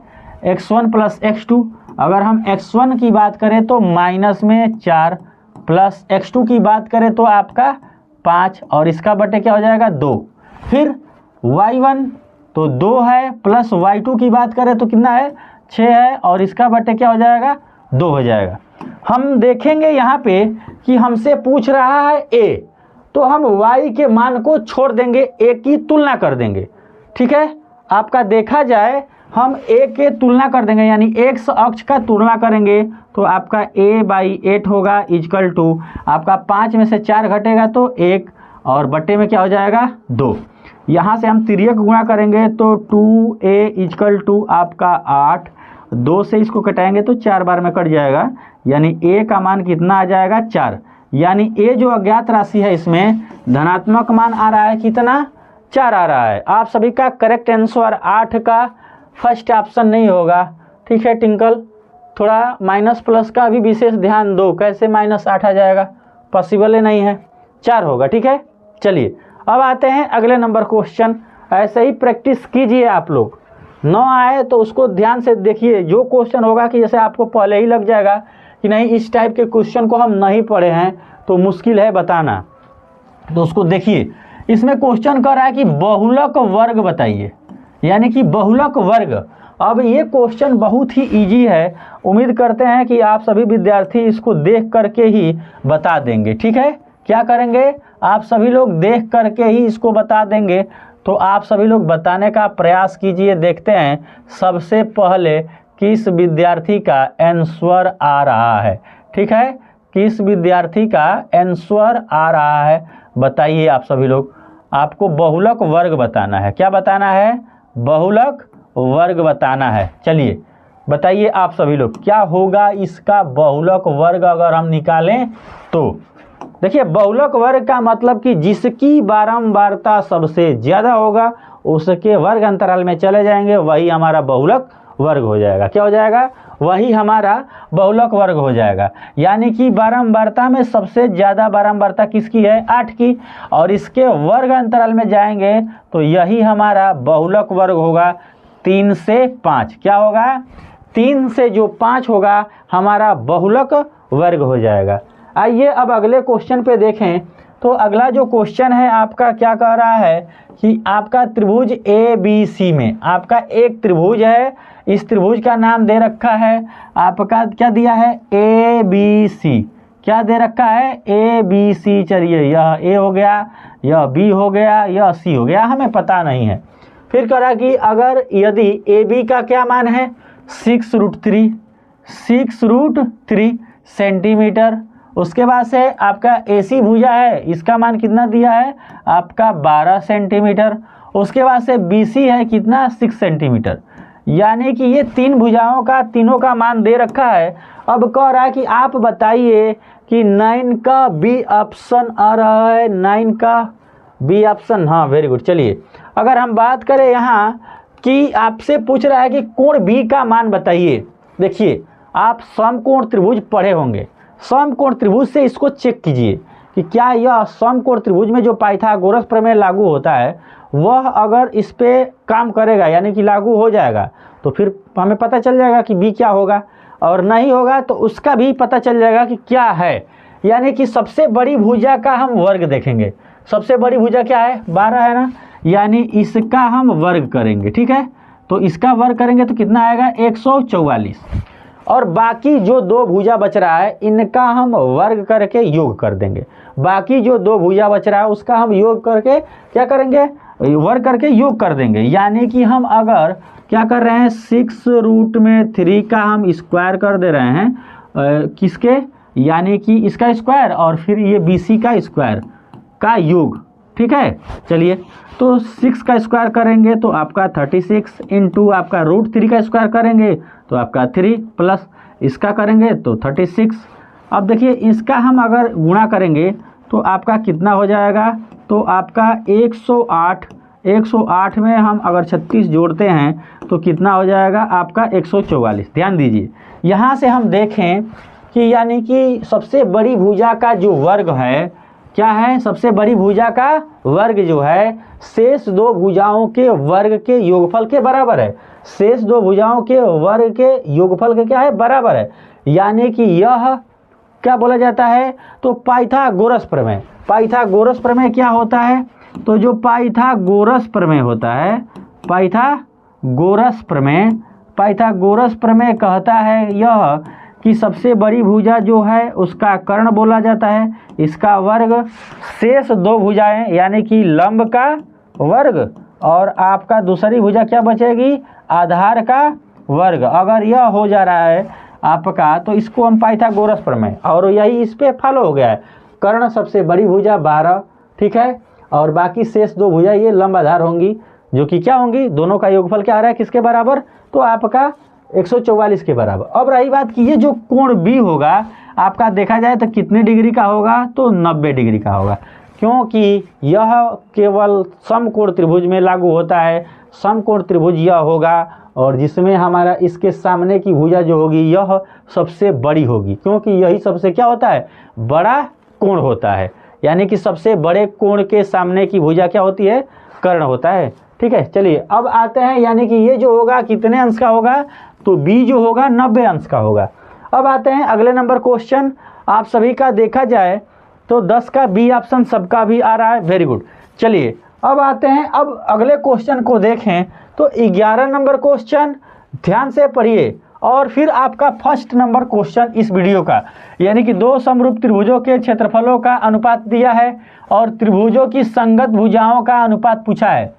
x1 प्लस x2। अगर हम x1 की बात करें तो माइनस में 4, प्लस x2 की बात करें तो आपका 5, और इसका बटे क्या हो जाएगा 2। फिर y1 तो 2 है, प्लस y2 की बात करें तो कितना है 6 है, और इसका बटे क्या हो जाएगा 2 हो जाएगा। हम देखेंगे यहाँ पे कि हमसे पूछ रहा है a, तो हम y के मान को छोड़ देंगे, a की तुलना कर देंगे। ठीक है, आपका देखा जाए हम a के तुलना कर देंगे, यानी x अक्ष का तुलना करेंगे तो आपका a/8 होगा इक्वल टू आपका 5 में से 4 घटेगा तो 1, और बट्टे में क्या हो जाएगा 2। यहाँ से हम तिर्यक गुणा करेंगे तो 2a इक्वल टू आपका 8, 2 से इसको कटाएंगे तो 4 बार में कट जाएगा, यानी a का मान कितना आ जाएगा 4। यानी a जो अज्ञात राशि है इसमें धनात्मक मान आ रहा है कितना 4 आ रहा है। आप सभी का करेक्ट आंसर 8 का फर्स्ट ऑप्शन नहीं होगा। ठीक है टिंकल, थोड़ा माइनस प्लस का भी विशेष ध्यान दो, कैसे -8 आ जाएगा, पॉसिबल ही नहीं है, 4 होगा। ठीक है, चलिए अब आते हैं अगले नंबर क्वेश्चन। ऐसे ही प्रैक्टिस कीजिए आप लोग, न आए तो उसको ध्यान से देखिए। जो क्वेश्चन होगा कि जैसे आपको पहले ही लग जाएगा कि नहीं इस टाइप के क्वेश्चन को हम नहीं पढ़े हैं तो मुश्किल है बताना, तो उसको देखिए। इसमें क्वेश्चन कर रहा है कि बहुलक वर्ग बताइए, यानी कि बहुलक वर्ग। अब ये क्वेश्चन बहुत ही इजी है, उम्मीद करते हैं कि आप सभी विद्यार्थी इसको देख करके ही बता देंगे। ठीक है, क्या करेंगे आप सभी लोग देख करके ही इसको बता देंगे, तो आप सभी लोग बताने का प्रयास कीजिए। देखते हैं सबसे पहले किस विद्यार्थी का आंसर आ रहा है। ठीक है, किस विद्यार्थी का आंसर आ रहा है बताइए आप सभी लोग। आपको बहुलक वर्ग बताना है, क्या बताना है, बहुलक वर्ग बताना है। चलिए बताइए आप सभी लोग क्या होगा इसका बहुलक वर्ग अगर हम निकालें तो। देखिए बहुलक वर्ग का मतलब कि जिसकी बारंबारता सबसे ज़्यादा होगा उसके वर्ग अंतराल में चले जाएंगे, वही हमारा बहुलक वर्ग हो जाएगा। क्या हो जाएगा, वही हमारा बहुलक वर्ग हो जाएगा। यानी कि बारंबारता में सबसे ज़्यादा बारंबारता किसकी है 8 की, और इसके वर्ग अंतराल में जाएंगे तो यही हमारा बहुलक वर्ग होगा 3 से 5। क्या होगा, 3 से जो 5 होगा हमारा बहुलक वर्ग हो जाएगा। आइए अब अगले क्वेश्चन पे देखें। तो अगला जो क्वेश्चन है आपका क्या कह रहा है कि आपका त्रिभुज ABC में आपका एक त्रिभुज है, इस त्रिभुज का नाम दे रखा है आपका क्या दिया है ABC। क्या दे रखा है ABC। चलिए यह A हो गया, यह B हो गया, यह C हो गया, हमें पता नहीं है। फिर कह रहा कि अगर यदि AB का क्या मान है 6√3, 6√3 सेंटीमीटर। उसके बाद से आपका AC भुजा है, इसका मान कितना दिया है आपका 12 सेंटीमीटर। उसके बाद से BC है कितना 6 सेंटीमीटर। यानी कि ये तीन भुजाओं का तीनों का मान दे रखा है। अब कह रहा है कि आप बताइए कि 9 का बी ऑप्शन आ रहा है, 9 का बी ऑप्शन, हाँ वेरी गुड। चलिए अगर हम बात करें यहाँ कि आपसे पूछ रहा है कि कोण बी का मान बताइए। देखिए आप समकोण त्रिभुज पढ़े होंगे, समकोण त्रिभुज से इसको चेक कीजिए कि क्या यह समकोण त्रिभुज में जो पाइथागोरस प्रमेय लागू होता है वह अगर इस पे काम करेगा यानी कि लागू हो जाएगा तो फिर हमें पता चल जाएगा कि बी क्या होगा, और नहीं होगा तो उसका भी पता चल जाएगा कि क्या है। यानी कि सबसे बड़ी भुजा का हम वर्ग देखेंगे। सबसे बड़ी भुजा क्या है 12 है ना, यानी इसका हम वर्ग करेंगे। ठीक है, तो इसका वर्ग करेंगे तो कितना आएगा 144। और बाकी जो दो भुजा बच रहा है इनका हम वर्ग करके योग कर देंगे। बाकी जो दो भुजा बच रहा है उसका हम योग करके क्या करेंगे, वर्ग करके योग कर देंगे। यानी कि हम अगर क्या कर रहे हैं 6√3 का हम स्क्वायर कर दे रहे हैं किसके, यानी कि इसका स्क्वायर और फिर ये BC का स्क्वायर का योग। ठीक है, चलिए तो 6 का स्क्वायर करेंगे तो आपका 36 इंटू आपका √3 का स्क्वायर करेंगे तो आपका 3 प्लस इसका करेंगे तो 36। अब देखिए इसका हम अगर गुणा करेंगे तो आपका कितना हो जाएगा, तो आपका 108। 108 में हम अगर 36 जोड़ते हैं तो कितना हो जाएगा आपका 144। ध्यान दीजिए यहाँ से हम देखें कि यानी कि सबसे बड़ी भुजा का जो वर्ग है क्या है, सबसे बड़ी भुजा का वर्ग जो है शेष दो भुजाओं के वर्ग के योगफल के बराबर है। शेष दो भुजाओं के वर्ग के योगफल के क्या है बराबर है। यानी कि यह क्या बोला जाता है, तो पाइथागोरस प्रमेय। पाइथागोरस प्रमेय क्या होता है, तो जो पाइथागोरस प्रमेय होता है, पाइथागोरस प्रमेय कहता है यह कि सबसे बड़ी भुजा जो है उसका कर्ण बोला जाता है, इसका वर्ग शेष दो भुजाएं यानी कि लंब का वर्ग और आपका दूसरी भुजा क्या बचेगी आधार का वर्ग। अगर यह हो जा रहा है आपका तो इसको हम पाइथागोरस प्रमेय, और यही इस पे फॉलो हो गया है। कर्ण सबसे बड़ी भुजा 12, ठीक है, और बाकी शेष दो भुजा ये लंब आधार होंगी जो कि क्या होंगी, दोनों का योगफल क्या आ रहा है किसके बराबर, तो आपका 144 के बराबर। अब रही बात कि ये जो कोण बी होगा आपका देखा जाए तो कितने डिग्री का होगा, तो 90 डिग्री का होगा, क्योंकि यह केवल समकोण त्रिभुज में लागू होता है। समकोण त्रिभुज यह होगा और जिसमें हमारा इसके सामने की भुजा जो होगी यह सबसे बड़ी होगी, क्योंकि यही सबसे क्या होता है बड़ा कोण होता है। यानी कि सबसे बड़े कोण के सामने की भुजा क्या होती है, कर्ण होता है। ठीक है, चलिए अब आते हैं, यानी कि ये जो होगा कितने अंश का होगा, तो बी जो होगा 90 अंश का होगा। अब आते हैं अगले नंबर क्वेश्चन। आप सभी का देखा जाए तो 10 का बी ऑप्शन सबका भी आ रहा है, वेरी गुड। चलिए अब आते हैं, अब अगले क्वेश्चन को देखें तो 11 नंबर क्वेश्चन ध्यान से पढ़िए और फिर आपका फर्स्ट नंबर क्वेश्चन इस वीडियो का, यानी कि दो समरूप त्रिभुजों के क्षेत्रफलों का अनुपात दिया है और त्रिभुजों की संगत भुजाओं का अनुपात पूछा है।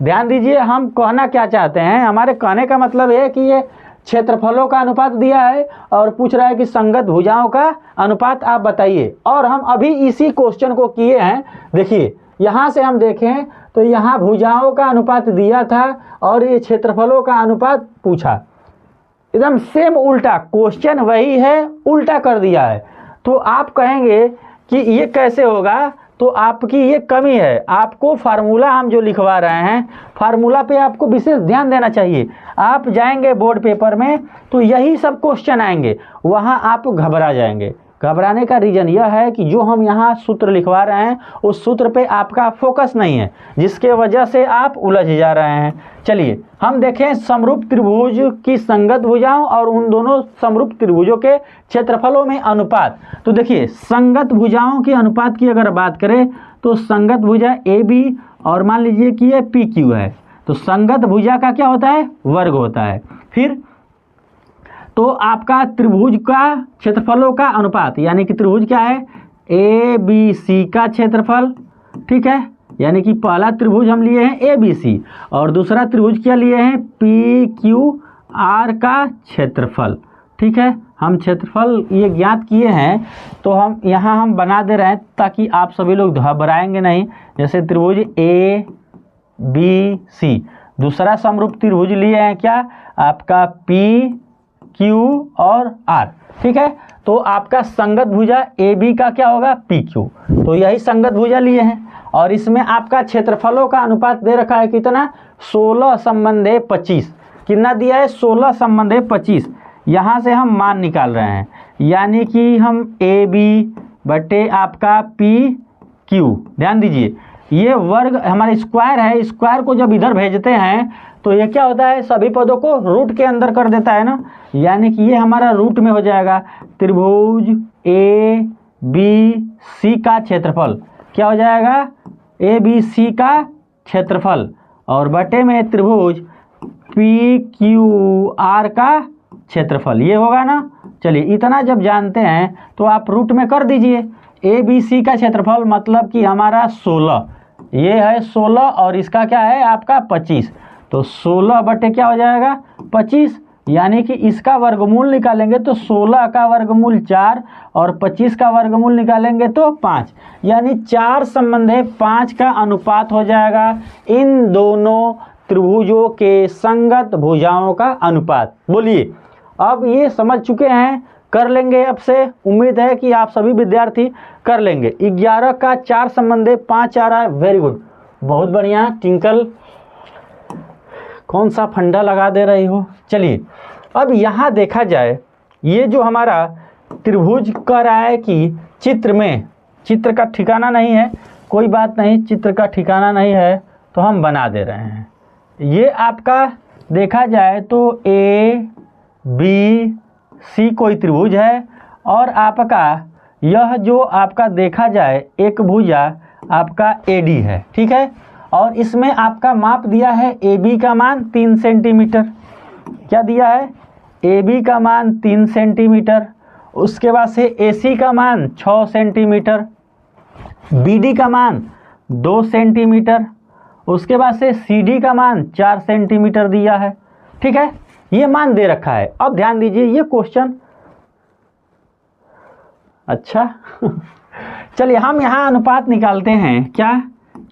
ध्यान दीजिए हम कहना क्या चाहते हैं, हमारे कहने का मतलब है कि ये क्षेत्रफलों का अनुपात दिया है और पूछ रहा है कि संगत भुजाओं का अनुपात आप बताइए। और हम अभी इसी क्वेश्चन को किए हैं। देखिए यहाँ से हम देखें तो यहाँ भुजाओं का अनुपात दिया था और ये क्षेत्रफलों का अनुपात पूछा, एकदम सेम उल्टा, क्वेश्चन वही है उल्टा कर दिया है। तो आप कहेंगे कि ये कैसे होगा, तो आपकी ये कमी है। आपको फार्मूला हम जो लिखवा रहे हैं फार्मूला पे आपको विशेष ध्यान देना चाहिए। आप जाएंगे बोर्ड पेपर में तो यही सब क्वेश्चन आएंगे, वहाँ आप घबरा जाएंगे। घबराने का रीज़न यह है कि जो हम यहाँ सूत्र लिखवा रहे हैं उस सूत्र पे आपका फोकस नहीं है, जिसके वजह से आप उलझ जा रहे हैं। चलिए हम देखें समरूप त्रिभुज की संगत भुजाओं और उन दोनों समरूप त्रिभुजों के क्षेत्रफलों में अनुपात। तो देखिए संगत भुजाओं के अनुपात की अगर बात करें तो संगत भुजा AB और मान लीजिए कि ये PQ है, तो संगत भुजा का क्या होता है वर्ग होता है। फिर तो आपका त्रिभुज का क्षेत्रफलों का अनुपात, यानी कि त्रिभुज क्या है ABC का क्षेत्रफल, ठीक है, यानी कि पहला त्रिभुज हम लिए हैं ABC और दूसरा त्रिभुज क्या लिए हैं PQR का क्षेत्रफल। ठीक है, हम क्षेत्रफल ये ज्ञात किए हैं तो हम यहाँ हम बना दे रहे हैं ताकि आप सभी लोग घबराएंगे नहीं। जैसे त्रिभुज ए बी सी, दूसरा समरूप त्रिभुज लिए हैं क्या, आपका पी क्यू और आर, ठीक है। तो आपका संगत भुजा ए बी का क्या होगा, पी क्यू, तो यही संगत भुजा लिए हैं। और इसमें आपका क्षेत्रफलों का अनुपात दे रखा है कितना, 16 संबंधे 25, कितना दिया है, 16 संबंधे 25। यहाँ से हम मान निकाल रहे हैं, यानी कि हम ए बी बटे आपका पी क्यू, ध्यान दीजिए ये वर्ग हमारा स्क्वायर है, स्क्वायर को जब इधर भेजते हैं तो ये क्या होता है, सभी पदों को रूट के अंदर कर देता है ना, यानी कि ये हमारा रूट में हो जाएगा। त्रिभुज ए बी सी का क्षेत्रफल क्या हो जाएगा, ए बी सी का क्षेत्रफल, और बटे में त्रिभुज पी क्यू आर का क्षेत्रफल, ये होगा ना। चलिए इतना जब जानते हैं तो आप रूट में कर दीजिए। ए बी सी का क्षेत्रफल मतलब कि हमारा 16, ये है 16 और इसका क्या है आपका 25, तो 16 बटे क्या हो जाएगा 25, यानी कि इसका वर्गमूल निकालेंगे तो 16 का वर्गमूल 4 और 25 का वर्गमूल निकालेंगे तो 5, यानी 4 संबंधे 5 का अनुपात हो जाएगा इन दोनों त्रिभुजों के संगत भुजाओं का अनुपात। बोलिए, अब ये समझ चुके हैं, कर लेंगे अब से, उम्मीद है कि आप सभी विद्यार्थी कर लेंगे। 11 का 4 संबंधे 5 आ रहा है, वेरी गुड, बहुत बढ़िया। टिंकल कौन सा फंडा लगा दे रही हो। चलिए अब यहाँ देखा जाए, ये जो हमारा त्रिभुज कह रहा है कि चित्र में, चित्र का ठिकाना नहीं है, कोई बात नहीं, चित्र का ठिकाना नहीं है तो हम बना दे रहे हैं। ये आपका देखा जाए तो ए बी सी कोई त्रिभुज है और आपका यह जो आपका देखा जाए एक भुजा आपका ए डी है, ठीक है। और इसमें आपका माप दिया है ए बी का मान 3 सेंटीमीटर, क्या दिया है, ए बी का मान 3 सेंटीमीटर, उसके बाद से ए सी का मान 6 सेंटीमीटर, बी डी का मान 2 सेंटीमीटर, उसके बाद से सी डी का मान 4 सेंटीमीटर दिया है, ठीक है, ये मान दे रखा है। अब ध्यान दीजिए ये क्वेश्चन, अच्छा चलिए हम यहाँ अनुपात निकालते हैं, क्या,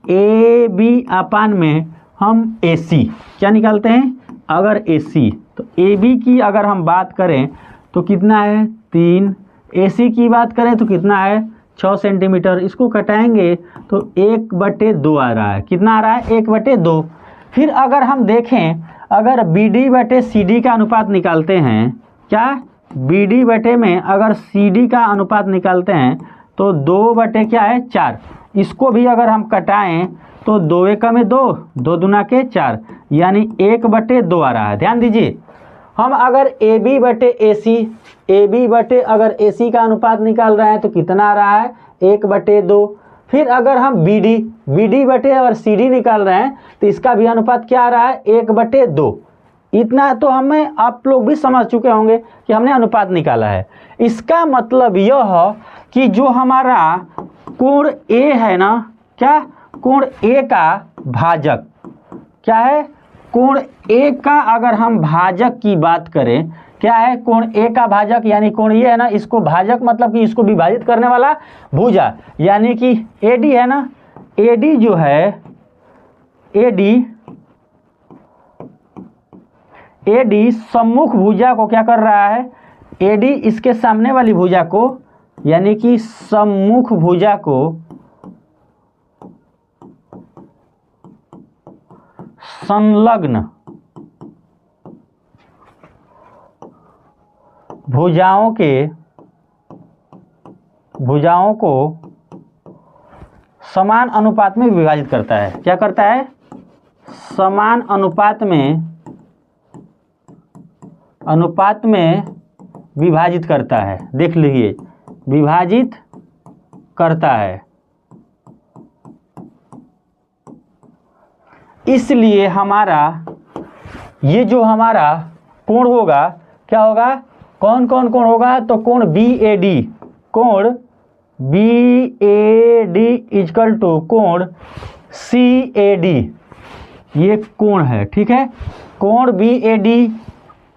ए बी अपान में हम ए सी क्या निकालते हैं, अगर ए सी, तो ए बी की अगर हम बात करें तो कितना है 3, ए सी की बात करें तो कितना है 6 सेंटीमीटर, इसको कटाएंगे तो 1/2 आ रहा है, कितना आ रहा है 1/2। फिर अगर हम देखें, अगर बी डी बटे सी डी का अनुपात निकालते हैं, क्या, बी डी बटे में अगर सी डी का अनुपात निकालते हैं तो 2 बटे क्या है 4, इसको भी अगर हम कटाएं तो 2 एकम में 2, 2 दूना के 4, यानी 1/2 आ रहा है। ध्यान दीजिए, हम अगर ए बी बटे ए सी, ए बी बटे अगर ए सी का अनुपात निकाल रहे हैं तो कितना आ रहा है 1/2। फिर अगर हम बी डी बटे अगर सी डी निकाल रहे हैं तो इसका भी अनुपात क्या आ रहा है 1/2। इतना तो हमें आप लोग भी समझ चुके होंगे कि हमने अनुपात निकाला है। इसका मतलब यह कि जो हमारा कोण ए है ना, क्या, कोण ए का भाजक क्या है, कोण ए का अगर हम भाजक की बात करें, क्या है, कोण ए का भाजक, यानी कोण ये है ना, इसको भाजक मतलब कि इसको विभाजित करने वाला भुजा, यानी कि ए डी है ना, ए डी जो है, ए डी सम्मुख भुजा को क्या कर रहा है, ए डी इसके सामने वाली भुजा को, यानी कि सम्मुख भुजा को संलग्न भुजाओं को समान अनुपात में विभाजित करता है। क्या करता है, समान अनुपात में विभाजित करता है। देख लीजिए, विभाजित करता है, इसलिए हमारा ये जो हमारा कोण होगा, क्या होगा, कौन कौन कोण होगा, तो कोण बी ए डी, कोण B A D equal to कोण सी ए डी, ये कोण है, ठीक है। कोण बी ए डी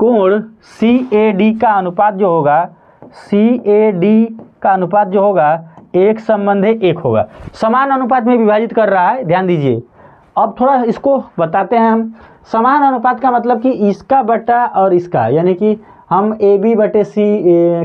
कोण CAD का अनुपात जो होगा, CAD का अनुपात जो होगा 1:1 होगा। समान अनुपात में विभाजित कर रहा है, ध्यान दीजिए। अब थोड़ा इसको बताते हैं हम। समान अनुपात का मतलब कि इसका बटा और इसका, यानी कि हम AB बटे C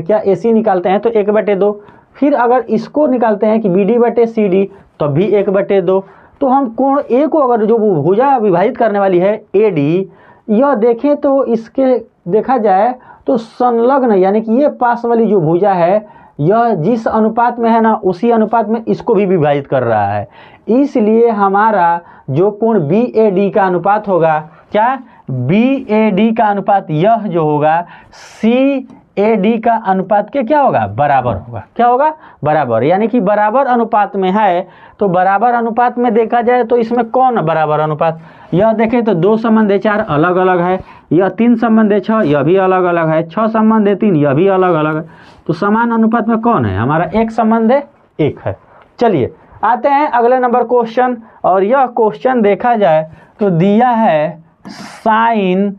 क्या AC निकालते हैं तो 1/2। फिर अगर इसको निकालते हैं कि BD बटे CD तो भी 1/2। तो हम कोण A को अगर जो भुजा विभाजित करने वाली है AD, यह देखें तो इसके देखा जाए तो संलग्न, यानी कि ये पास वाली जो भुजा है यह जिस अनुपात में है ना, उसी अनुपात में इसको भी विभाजित कर रहा है। इसलिए हमारा जो कोण BAD का अनुपात होगा, क्या BAD का अनुपात यह जो होगा CAD का अनुपात के क्या होगा, बराबर होगा। क्या होगा, बराबर। यानी कि बराबर अनुपात में है तो बराबर अनुपात में देखा जाए तो इसमें कौन बराबर अनुपात, यह देखें तो 2:4 अलग अलग है, यह 3:6 यह भी अलग अलग है, 6:3 यह भी अलग अलग है। तो समान अनुपात में कौन है, हमारा 1:1 है। चलिए आते हैं अगले नंबर क्वेश्चन। और यह क्वेश्चन देखा जाए तो दिया है sin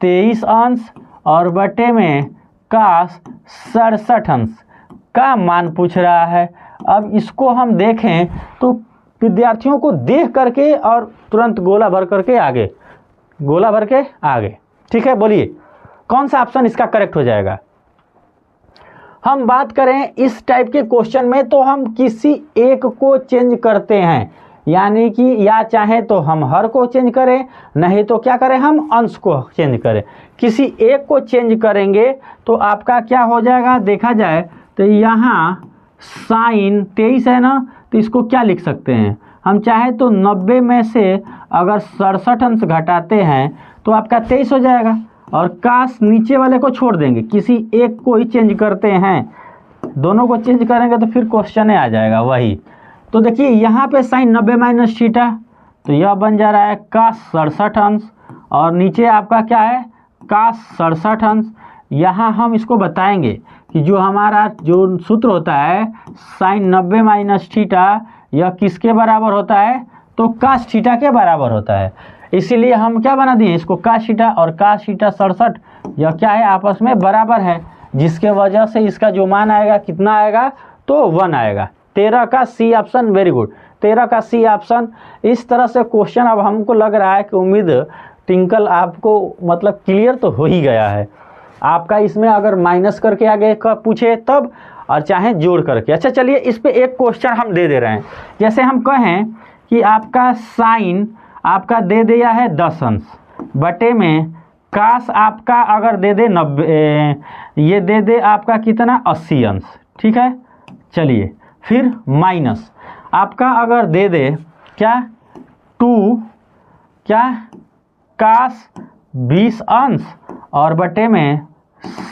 23 अंश और बटे में cos 67 अंश का मान पूछ रहा है। अब इसको हम देखें तो विद्यार्थियों को देख करके और तुरंत गोला भर करके आगे, गोला भर के आगे। ठीक है, बोलिए कौन सा ऑप्शन इसका करेक्ट हो जाएगा। हम बात करें इस टाइप के क्वेश्चन में तो हम किसी एक को चेंज करते हैं, यानी कि या चाहे तो हम हर को चेंज करें, नहीं तो क्या करें, हम अंश को चेंज करें। किसी एक को चेंज करेंगे तो आपका क्या हो जाएगा, देखा जाए तो यहाँ sin 23 है ना, तो इसको क्या लिख सकते हैं हम, चाहे तो 90 में से अगर 67 अंश घटाते हैं तो आपका 23 हो जाएगा। और काश नीचे वाले को छोड़ देंगे, किसी एक को ही चेंज करते हैं, दोनों को चेंज करेंगे तो फिर क्वेश्चन आ जाएगा वही। तो देखिए यहाँ पे sin 90 माइनस थीटा, तो यह बन जा रहा है cos 67 अंश, और नीचे आपका क्या है cos 67 अंश। यहाँ हम इसको बताएंगे कि जो हमारा जो सूत्र होता है sin 90 माइनस थीटा, यह किसके बराबर होता है, तो cos थीटा के बराबर होता है। इसीलिए हम क्या बना दिए इसको cos थीटा, और cos थीटा 67 यह क्या है, आपस में बराबर है, जिसके वजह से इसका जो मान आएगा कितना आएगा, तो 1 आएगा। 13 का C ऑप्शन, वेरी गुड, 13 का C ऑप्शन। इस तरह से क्वेश्चन अब हमको लग रहा है कि उम्मीद टिंकल आपको मतलब क्लियर तो हो ही गया है आपका। इसमें अगर माइनस करके आगे का पूछे तब, और चाहे जोड़ करके। अच्छा चलिए इस पे एक क्वेश्चन हम दे रहे हैं। जैसे हम कहें कि आपका साइन आपका दे दिया है 10 अंश बटे में काश आपका अगर दे दे 90, ये दे दे आपका कितना 80 अंश। ठीक है, चलिए फिर माइनस आपका अगर दे दे क्या 2 क्या काश 20 अंश और बटे में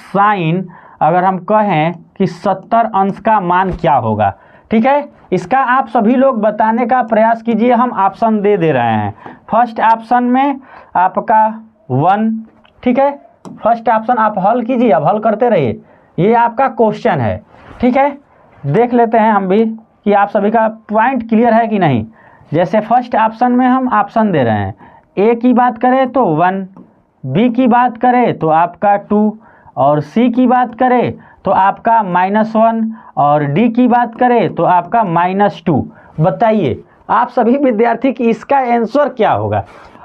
साइन अगर हम कहें कि 70 अंश का मान क्या होगा। ठीक है, इसका आप सभी लोग बताने का प्रयास कीजिए। हम ऑप्शन दे रहे हैं। फर्स्ट ऑप्शन में आपका 1, ठीक है, फर्स्ट ऑप्शन आप हल कीजिए, अब हल करते रहिए, ये आपका क्वेश्चन है। ठीक है, देख लेते हैं हम भी कि आप सभी का पॉइंट क्लियर है कि नहीं। जैसे फर्स्ट ऑप्शन में हम ऑप्शन दे रहे हैं, ए की बात करें तो 1, बी की बात करें तो आपका 2, और सी की बात करें तो आपका -1, और डी की बात करें तो आपका -2। बताइए आप सभी विद्यार्थी कि इसका आंसर क्या होगा।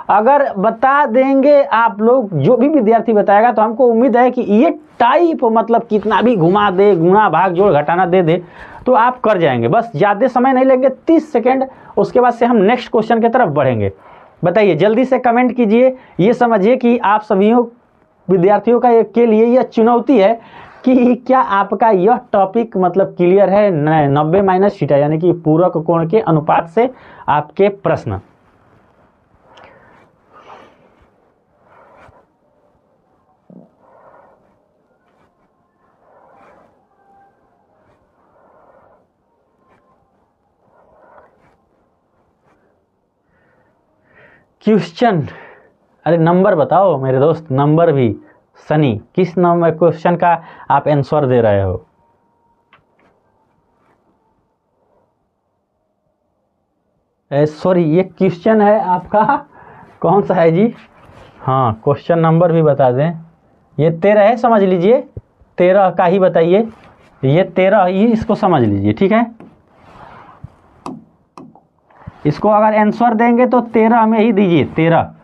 अगर बता देंगे आप लोग, जो भी विद्यार्थी बताएगा, तो हमको उम्मीद है कि ये टाइप मतलब कितना भी घुमा दे, गुणा भाग जोड़ घटाना दे दे तो आप कर जाएंगे। बस ज़्यादा समय नहीं लेंगे, 30 सेकेंड, उसके बाद से हम नेक्स्ट क्वेश्चन की तरफ बढ़ेंगे। बताइए जल्दी से कमेंट कीजिए। ये समझिए कि आप सभी विद्यार्थियों का के लिए यह चुनौती है कि क्या आपका यह टॉपिक मतलब क्लियर है 90 माइनस थीटा यानी कि पूरक कोण के अनुपात से आपके प्रश्न। क्वेश्चन, अरे नंबर बताओ मेरे दोस्त, नंबर भी। सनी, किस नंबर क्वेश्चन का आप आंसर दे रहे हो। सॉरी, ये क्वेश्चन है आपका कौन सा है जी। हाँ, क्वेश्चन नंबर भी बता दें। ये 13 है, समझ लीजिए 13 का ही बताइए, ये 13 ही, इसको समझ लीजिए, ठीक है। इसको अगर आंसर देंगे तो 13 में ही दीजिए, 13।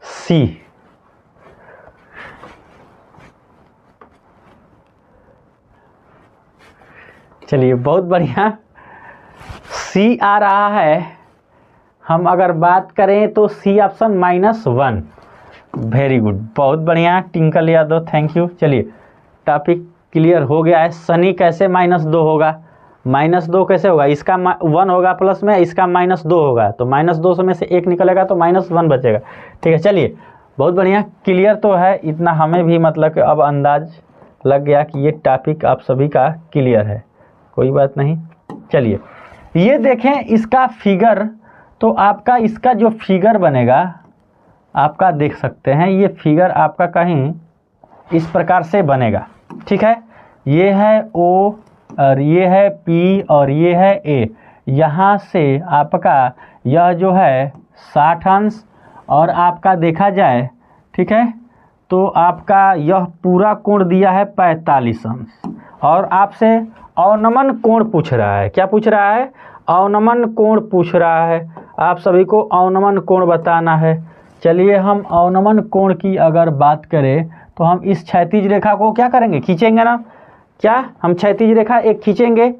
सी। चलिए बहुत बढ़िया, सी आ रहा है। हम अगर बात करें तो सी ऑप्शन -1। वेरी गुड, बहुत बढ़िया टिंकल यादव, थैंक यू। चलिए टॉपिक क्लियर हो गया है। सनी कैसे -2 होगा, -2 कैसे होगा, इसका 1 होगा प्लस में, इसका -2 होगा, तो -2 में से 1 निकलेगा तो -1 बचेगा, ठीक है। चलिए बहुत बढ़िया, क्लियर तो है, इतना हमें भी मतलब कि अब अंदाज लग गया कि ये टॉपिक आप सभी का क्लियर है, कोई बात नहीं। चलिए ये देखें इसका फिगर, तो आपका इसका जो फिगर बनेगा आपका देख सकते हैं, ये फिगर आपका कहीं इस प्रकार से बनेगा, ठीक है। ये है O और ये है P और ये है A। यहाँ से आपका यह जो है 60 अंश और आपका देखा जाए, ठीक है, तो आपका यह पूरा कोण दिया है 45 अंश और आपसे अवनमन कोण पूछ रहा है। क्या पूछ रहा है? अवनमन कोण पूछ रहा है। आप सभी को अवनमन कोण बताना है। चलिए हम अवनमन कोण की अगर बात करें तो हम इस क्षैतिज रेखा को क्या करेंगे, खींचेंगे ना। क्या हम क्षैतिज रेखा एक खींचेंगे।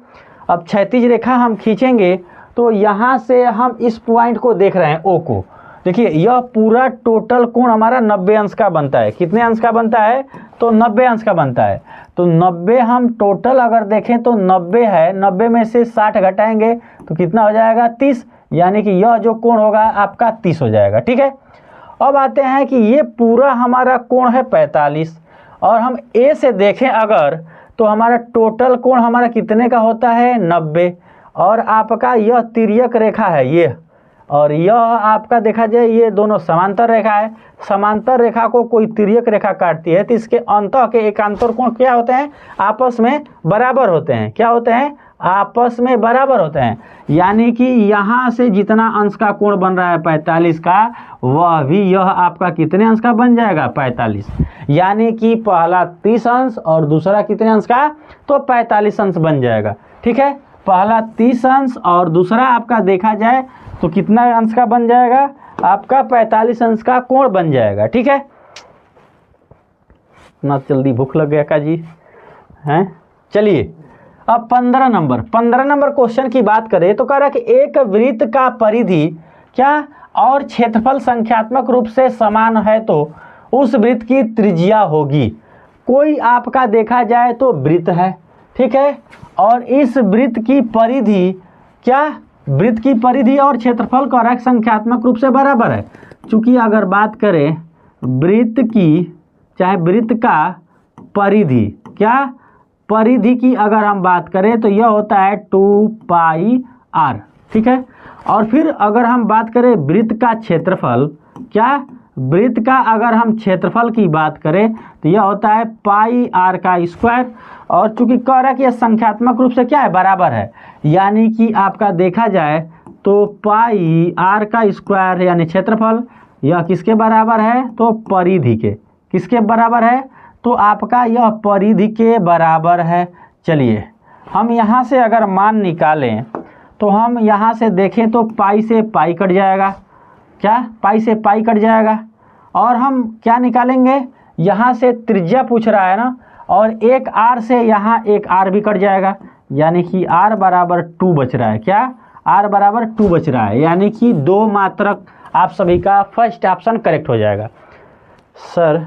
अब क्षैतिज रेखा हम खींचेंगे तो यहाँ से हम इस पॉइंट को देख रहे हैं O को। देखिए यह पूरा टोटल कोण हमारा 90 अंश का बनता है। कितने अंश का बनता है? तो 90 अंश का बनता है। तो 90 हम टोटल अगर देखें तो 90 है, 90 में से 60 घटाएंगे तो कितना हो जाएगा? 30, यानी कि यह जो कोण होगा आपका 30 हो जाएगा, ठीक है। अब आते हैं कि ये पूरा हमारा कोण है 45 और हम A से देखें अगर तो हमारा टोटल कोण हमारा कितने का होता है? 90। और आपका यह तिर्यक रेखा है ये, और यह आपका देखा जाए ये दोनों समांतर रेखा है। समांतर रेखा को कोई तिर्यक रेखा काटती है तो इसके अंतः के एकांतर कोण क्या होते हैं? आपस में बराबर होते हैं। क्या होते हैं? आपस में बराबर होते हैं। यानी कि यहाँ से जितना अंश का कोण बन रहा है 45 का, वह भी यह आपका कितने अंश का बन जाएगा? 45। यानी कि पहला 30 अंश और दूसरा कितने अंश का? तो 45 अंश बन जाएगा, ठीक है। पहला 30 अंश और दूसरा आपका देखा जाए तो कितना अंश का बन जाएगा? आपका 45 अंश का कोण बन जाएगा, ठीक है। इतना जल्दी भूख लग गया का जी हैं। चलिए अब 15 नंबर क्वेश्चन की बात करें तो कह रहा है कि एक वृत्त का परिधि क्या और क्षेत्रफल संख्यात्मक रूप से समान है तो उस वृत्त की त्रिज्या होगी। कोई आपका देखा जाए तो वृत्त है, ठीक है, और इस वृत्त की परिधि क्या? वृत्त की परिधि और क्षेत्रफल का संख्यात्मक रूप से बराबर है। चूंकि अगर बात करें वृत्त की, चाहे वृत्त का परिधि, क्या परिधि की अगर हम बात करें तो यह होता है 2πr, ठीक है। और फिर अगर हम बात करें वृत्त का क्षेत्रफल, क्या वृत्त का अगर हम क्षेत्रफल की बात करें तो यह होता है πr का स्क्वायर। और चूंकि कह रहा है कि यह संख्यात्मक रूप से क्या है? बराबर है। यानी कि आपका देखा जाए तो πr का स्क्वायर यानी क्षेत्रफल यह किसके बराबर है? तो परिधि के। किसके बराबर है? तो आपका यह परिधि के बराबर है। चलिए हम यहाँ से अगर मान निकालें तो हम यहाँ से देखें तो पाई से पाई कट जाएगा। क्या? पाई से पाई कट जाएगा। और हम क्या निकालेंगे? यहाँ से त्रिज्या पूछ रहा है ना, और एक r से यहाँ एक r भी कट जाएगा, यानी कि r बराबर 2 बच रहा है। क्या? r बराबर 2 बच रहा है, यानी कि 2 मात्रक आप सभी का फर्स्ट ऑप्शन करेक्ट हो जाएगा। सर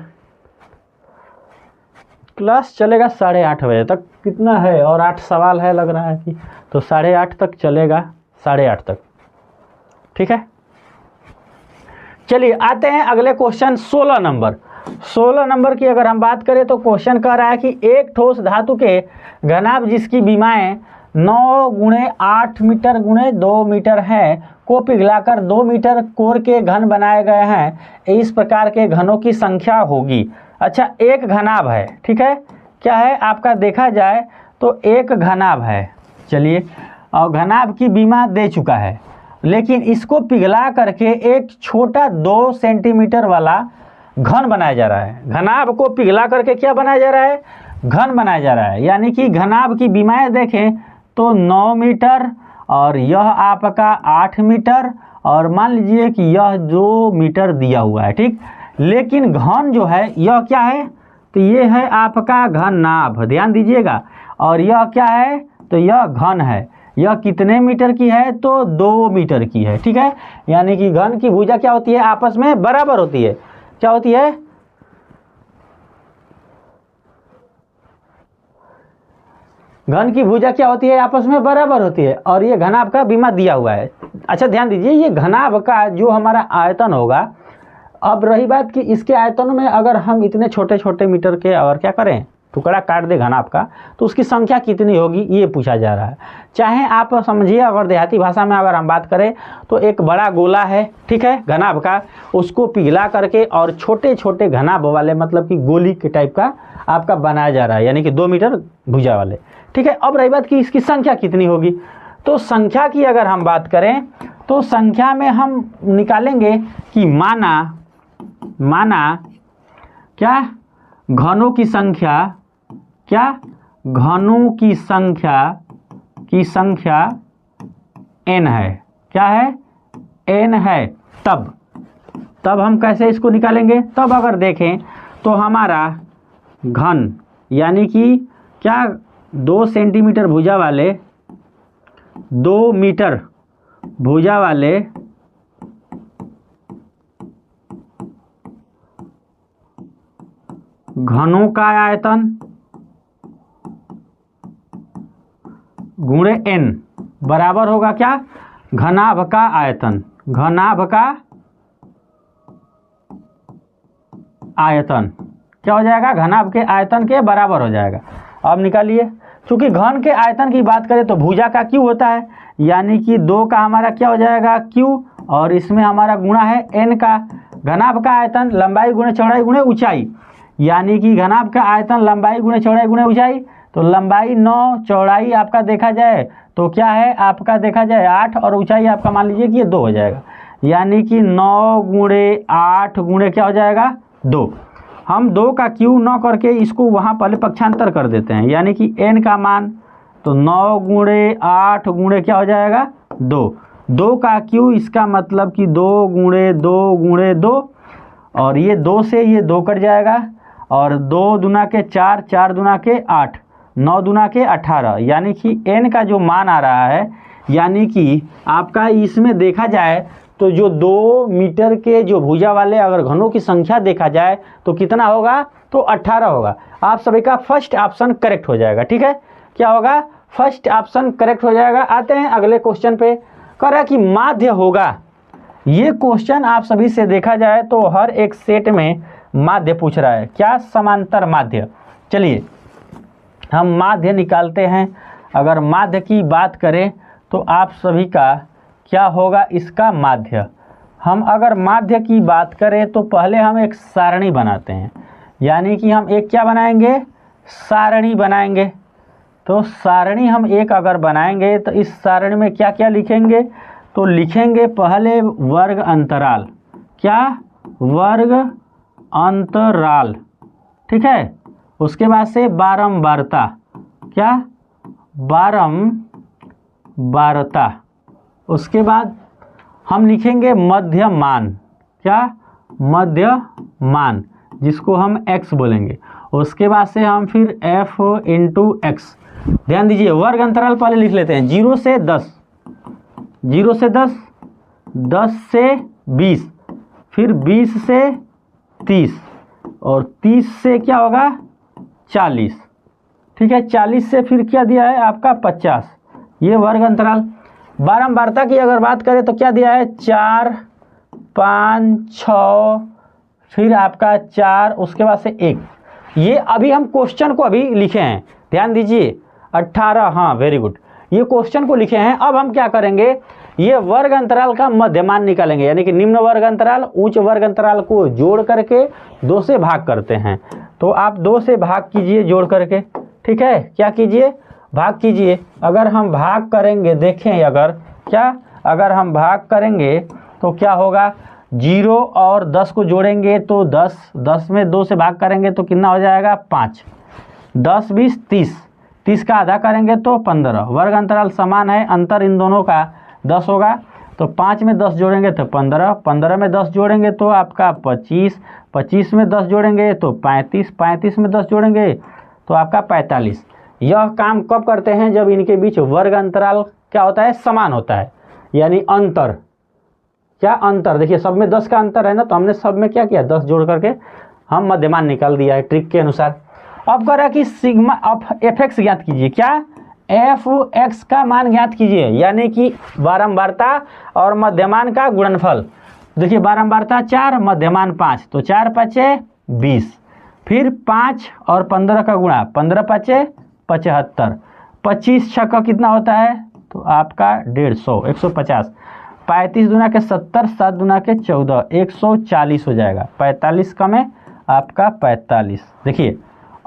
क्लास चलेगा 8:30 बजे तक, कितना है और 8 सवाल है लग रहा है कि, तो 8:30 तक चलेगा, 8:30 तक, ठीक है। चलिए आते हैं अगले क्वेश्चन 16 नंबर की अगर हम बात करें तो क्वेश्चन कह रहा है कि एक ठोस धातु के घनाभ जिसकी विमाएं 9 × 8 मीटर × 2 मीटर हैं को पिघलाकर 2 मीटर कोर के घन बनाए गए हैं, इस प्रकार के घनों की संख्या होगी। अच्छा, एक घनाभ है, ठीक है, क्या है आपका देखा जाए तो एक घनाभ है, चलिए, और घनाभ की बीमा दे चुका है, लेकिन इसको पिघला करके एक छोटा 2 सेंटीमीटर वाला घन बनाया जा रहा है। घनाभ को पिघला करके क्या बनाया जा रहा है? घन बनाया जा रहा है। यानी कि घनाभ की बीमाएं देखें तो 9 मीटर और यह आपका 8 मीटर और मान लीजिए कि यह 2 मीटर दिया हुआ है, ठीक। लेकिन घन जो है यह क्या है? तो ये है आपका घनाभ, ध्यान दीजिएगा। और यह क्या है? तो यह घन है। यह कितने मीटर की है? तो 2 मीटर की है, ठीक है। यानी कि घन की भुजा क्या होती है? आपस में बराबर होती है। क्या होती है? घन की भुजा क्या होती है? आपस में बराबर होती है। और ये घनाभ का बीमा दिया हुआ है। अच्छा ध्यान दीजिए, ये घनाभ का जो हमारा आयतन होगा, अब रही बात कि इसके आयतन में अगर हम इतने छोटे छोटे मीटर के और क्या करें, टुकड़ा काट दे घनाभ का, तो उसकी संख्या कितनी होगी ये पूछा जा रहा है। चाहे आप समझिए, अगर देहाती भाषा में अगर हम बात करें तो एक बड़ा गोला है, ठीक है, घनाभ का, उसको पिघला करके और छोटे छोटे घनाभ वाले, मतलब कि गोली के टाइप का आपका बनाया जा रहा है, यानी कि 2 मीटर भुजा वाले, ठीक है। अब रही बात कि इसकी संख्या कितनी होगी, तो संख्या की अगर हम बात करें तो संख्या में हम निकालेंगे कि माना क्या घनों की संख्या, क्या घनों की संख्या n है, क्या है? n है। तब हम कैसे इसको निकालेंगे? तब अगर देखें तो हमारा घन यानी कि क्या 2 सेंटीमीटर भुजा वाले, 2 मीटर भुजा वाले घनों का आयतन गुणे n बराबर होगा क्या? घनाभ का आयतन। घनाभ का आयतन क्या हो जाएगा? घनाभ के आयतन के बराबर हो जाएगा। अब निकालिए, चूंकि घन के आयतन की बात करें तो भुजा का क्यू होता है, यानी कि 2 का हमारा क्या हो जाएगा? क्यू, और इसमें हमारा गुणा है n का। घनाभ का आयतन लंबाई गुणे चौड़ाई गुणे ऊंचाई, यानी कि घनाभ का आयतन लंबाई गुणे चौड़ाई गुणे ऊंचाई, तो लंबाई 9, चौड़ाई आपका देखा जाए तो क्या है? आपका देखा जाए 8 और ऊंचाई आपका मान लीजिए कि ये 2 हो जाएगा, यानी कि 9 गुणे 8 गुणे क्या हो जाएगा? 2। हम 2 का क्यू 9 करके इसको वहाँ पहले पक्षांतर कर देते हैं, यानी कि n का मान, तो 9 गुणे 8 गुणे क्या हो जाएगा? 2। 2 का क्यू, इसका मतलब कि 2 गुणे 2 गुणे 2, और ये 2 से ये 2 कट जाएगा, और 2 दूना के 4, 4 दूना के 8, 9 दूना के 18, यानी कि n का जो मान आ रहा है, यानी कि आपका इसमें देखा जाए तो जो 2 मीटर के जो भुजा वाले अगर घनों की संख्या देखा जाए तो कितना होगा? तो 18 होगा। आप सभी का फर्स्ट ऑप्शन करेक्ट हो जाएगा, ठीक है। क्या होगा? फर्स्ट ऑप्शन करेक्ट हो जाएगा। आते हैं अगले क्वेश्चन पे। कह रहा है कि माध्य होगा। ये क्वेश्चन आप सभी से देखा जाए तो हर एक सेट में माध्य पूछ रहा है। क्या? समांतर माध्य। चलिए हम माध्य निकालते हैं। अगर माध्य की बात करें तो आप सभी का क्या होगा? इसका माध्य। हम अगर माध्य की बात करें तो पहले हम एक सारणी बनाते हैं, यानी कि हम एक क्या बनाएंगे? सारणी बनाएंगे। तो सारणी हम एक अगर बनाएंगे तो इस सारणी में क्या क्या लिखेंगे? तो लिखेंगे पहले वर्ग अंतराल। क्या? वर्ग अंतराल, ठीक है। उसके बाद से बारंबारता। क्या? बारंबारता। उसके बाद हम लिखेंगे मध्यमान। क्या? मध्यमान, जिसको हम x बोलेंगे। उसके बाद से हम फिर f इंटू एक्स। ध्यान दीजिए, वर्ग अंतराल पहले लिख लेते हैं। 0 से 10, 0 से 10, 10 से 20, फिर 20 से 30, और 30 से क्या होगा? 40, ठीक है। 40 से फिर क्या दिया है आपका? 50। ये वर्ग अंतराल। बारंबारता की अगर बात करें तो क्या दिया है? 4, 5, 6, फिर आपका 4, उसके बाद से 1। ये अभी हम क्वेश्चन को अभी लिखे हैं, ध्यान दीजिए। 18, हाँ वेरी गुड, ये क्वेश्चन को लिखे हैं। अब हम क्या करेंगे? ये वर्ग अंतराल का मध्यमान निकालेंगे, यानी कि निम्न वर्ग अंतराल उच्च वर्ग अंतराल को जोड़ करके 2 से भाग करते हैं। तो आप 2 से भाग कीजिए जोड़ करके, ठीक है। क्या कीजिए? भाग कीजिए। अगर हम भाग करेंगे, देखें अगर क्या, अगर हम भाग करेंगे तो क्या होगा, 0 और 10 को जोड़ेंगे तो 10, 10 में 2 से भाग करेंगे तो कितना हो जाएगा 5, 10 20 30, 30 का आधा करेंगे तो 15, वर्ग अंतराल समान है, अंतर इन दोनों का 10 होगा, तो 5 में 10 जोड़ेंगे तो 15, 15 में 10 जोड़ेंगे तो आपका 25, 25 में 10 जोड़ेंगे तो 35, 35 में 10 जोड़ेंगे तो आपका 45। यह काम कब करते हैं, जब इनके बीच वर्ग अंतराल क्या होता है, समान होता है, यानी अंतर, क्या अंतर, देखिए सब में 10 का अंतर है ना, तो हमने सब में क्या किया 10 जोड़ करके हम मध्यमान निकाल दिया है ट्रिक के अनुसार। अब कह रहा है कि सिग्मा ऑफ एफ एक्स ज्ञात कीजिए, क्या एफ एक्स का मान ज्ञात कीजिए, यानी कि बारंबारता और मध्यमान का गुणनफल। देखिए बारंबारता 4, मध्यमान 5, तो 4 5 20, फिर 5 और 15 का गुणा, 15 5 75, 25 6 का कितना होता है, तो आपका 150, 150, 35 दूना के 70, 7 दूना के 14, 140 हो जाएगा, 45 कम है आपका 45। देखिए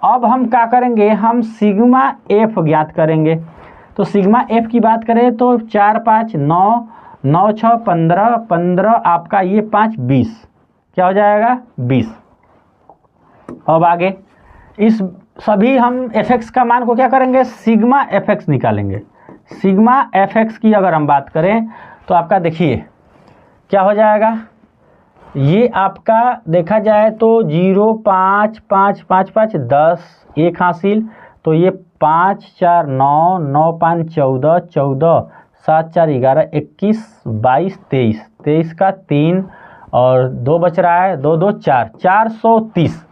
अब हम क्या करेंगे, हम सिग्मा एफ ज्ञात करेंगे। तो सिग्मा एफ की बात करें तो 4 5 9, 9 6 15, 15 आपका ये 5 20, क्या हो जाएगा 20। अब आगे इस सभी हम एफ एक्स का मान को क्या करेंगे, सिग्मा एफ एक्स निकालेंगे। सिग्मा एफ एक्स की अगर हम बात करें तो आपका देखिए क्या हो जाएगा, ये आपका देखा जाए तो 0 5 5 5 5 10 एक हासिल, तो ये 5 4 9, 9 5 14, 14 7 4 11, 21 22 23, 23 का 3 और 2 बच रहा है, 2 2 4, 430।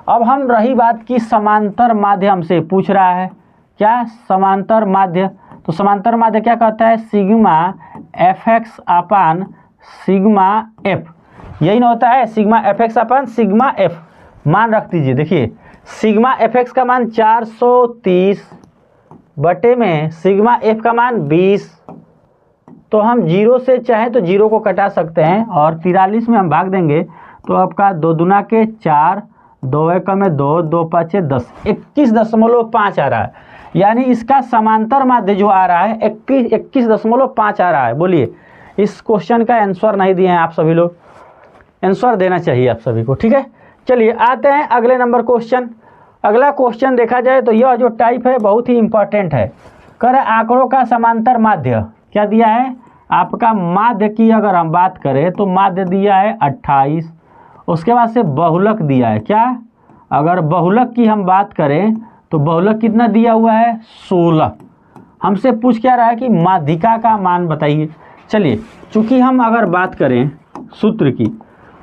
अब हम रही बात की समांतर माध्य हमसे पूछ रहा है, क्या समांतर माध्य, तो समांतर माध्य क्या कहता है, सिग्मा एफ एक्स अपान सिग्मा एफ, यही ना होता है, सिग्मा एफ एक्स अपान सिग्मा एफ। मान रख दीजिए, देखिए सिग्मा एफ एक्स का मान 430 बटे में सिग्मा एफ का मान 20, तो हम 0 से चाहे तो 0 को कटा सकते हैं और 43 में हम भाग देंगे तो आपका 2 दूना के 4, 2 एक में 2, 2 5 10, 21.5 आ रहा है, यानी इसका समांतर माध्य जो आ रहा है 21.5 आ रहा है। बोलिए इस क्वेश्चन का आंसर नहीं दिए हैं आप सभी लोग, आंसर देना चाहिए आप सभी को, ठीक है। चलिए आते हैं अगले नंबर क्वेश्चन। अगला क्वेश्चन देखा जाए तो यह जो टाइप है बहुत ही इंपॉर्टेंट है। कर आंकड़ों का समांतर माध्य क्या दिया है, आपका माध्य की अगर हम बात करें तो माध्य दिया है 28, उसके बाद से बहुलक दिया है, क्या अगर बहुलक की हम बात करें तो बहुलक कितना दिया हुआ है 16। हमसे पूछ क्या रहा है कि माध्यिका का मान बताइए। चलिए चूंकि हम अगर बात करें सूत्र की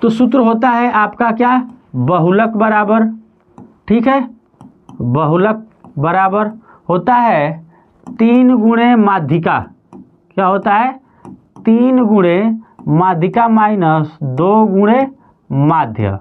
तो सूत्र होता है आपका क्या, बहुलक बराबर, ठीक है, बहुलक बराबर होता है 3 गुणे माध्यिका, क्या होता है 3 गुणे माध्यिका माइनस 2 गुणे माध्य,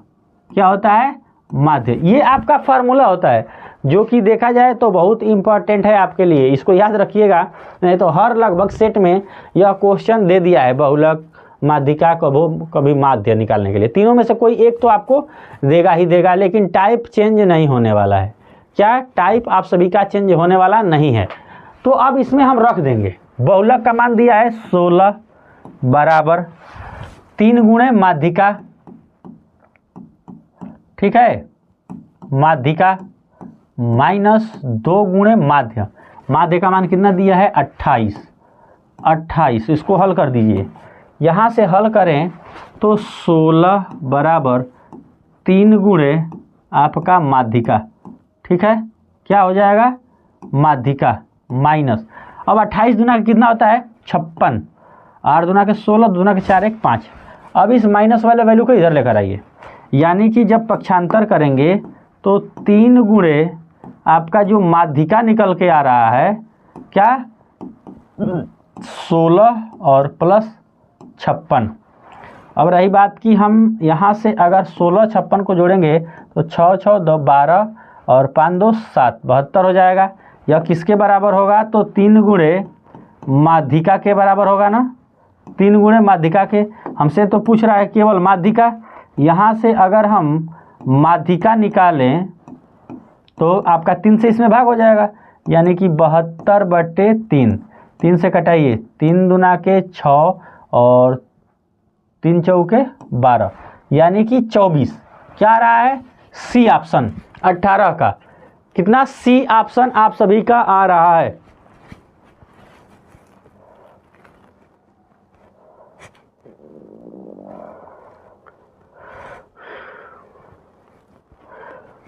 क्या होता है माध्य। ये आपका फार्मूला होता है जो कि देखा जाए तो बहुत इंपॉर्टेंट है आपके लिए, इसको याद रखिएगा, नहीं तो हर लगभग सेट में यह क्वेश्चन दे दिया है बहुलक माध्यिका कभी माध्य निकालने के लिए। तीनों में से कोई एक तो आपको देगा ही देगा, लेकिन टाइप चेंज नहीं होने वाला है, क्या टाइप आप सभी का चेंज होने वाला नहीं है। तो अब इसमें हम रख देंगे बहुलक का मान दिया है 16 बराबर 3 गुणे माध्यिका, ठीक है, माध्यिका माइनस 2 गुणे माध्य, माध्य का मान कितना दिया है 28, 28 इसको हल कर दीजिए, यहाँ से हल करें तो 16 बराबर 3 गुणे आपका माध्यिका, ठीक है, क्या हो जाएगा माध्यिका माइनस, अब 28 दूना का कितना होता है 56, 8 दूना के 16, दूना के 4 1 5। अब इस माइनस वाले वैल्यू को इधर लेकर आइए, यानी कि जब पक्षांतर करेंगे तो 3 गुणे आपका जो माध्यिका निकल के आ रहा है क्या 16 और प्लस 56। अब रही बात कि हम यहाँ से अगर 16 56 को जोड़ेंगे तो 6 6 2 12 और 5 2 7 72 हो जाएगा। यह किसके बराबर होगा, तो 3 गुणे माध्यिका के बराबर होगा ना, 3 गुणे माध्यिका के। हमसे तो पूछ रहा है केवल माध्यिका, यहाँ से अगर हम माध्यिका निकालें तो आपका 3 से इसमें भाग हो जाएगा, यानी कि 72/3, 3 से कटाइए, 3 दूना के 6 और 3 चौके 12, यानी कि 24। क्या आ रहा है? सी ऑप्शन 18 का। कितना? सी ऑप्शन आप सभी का आ रहा है।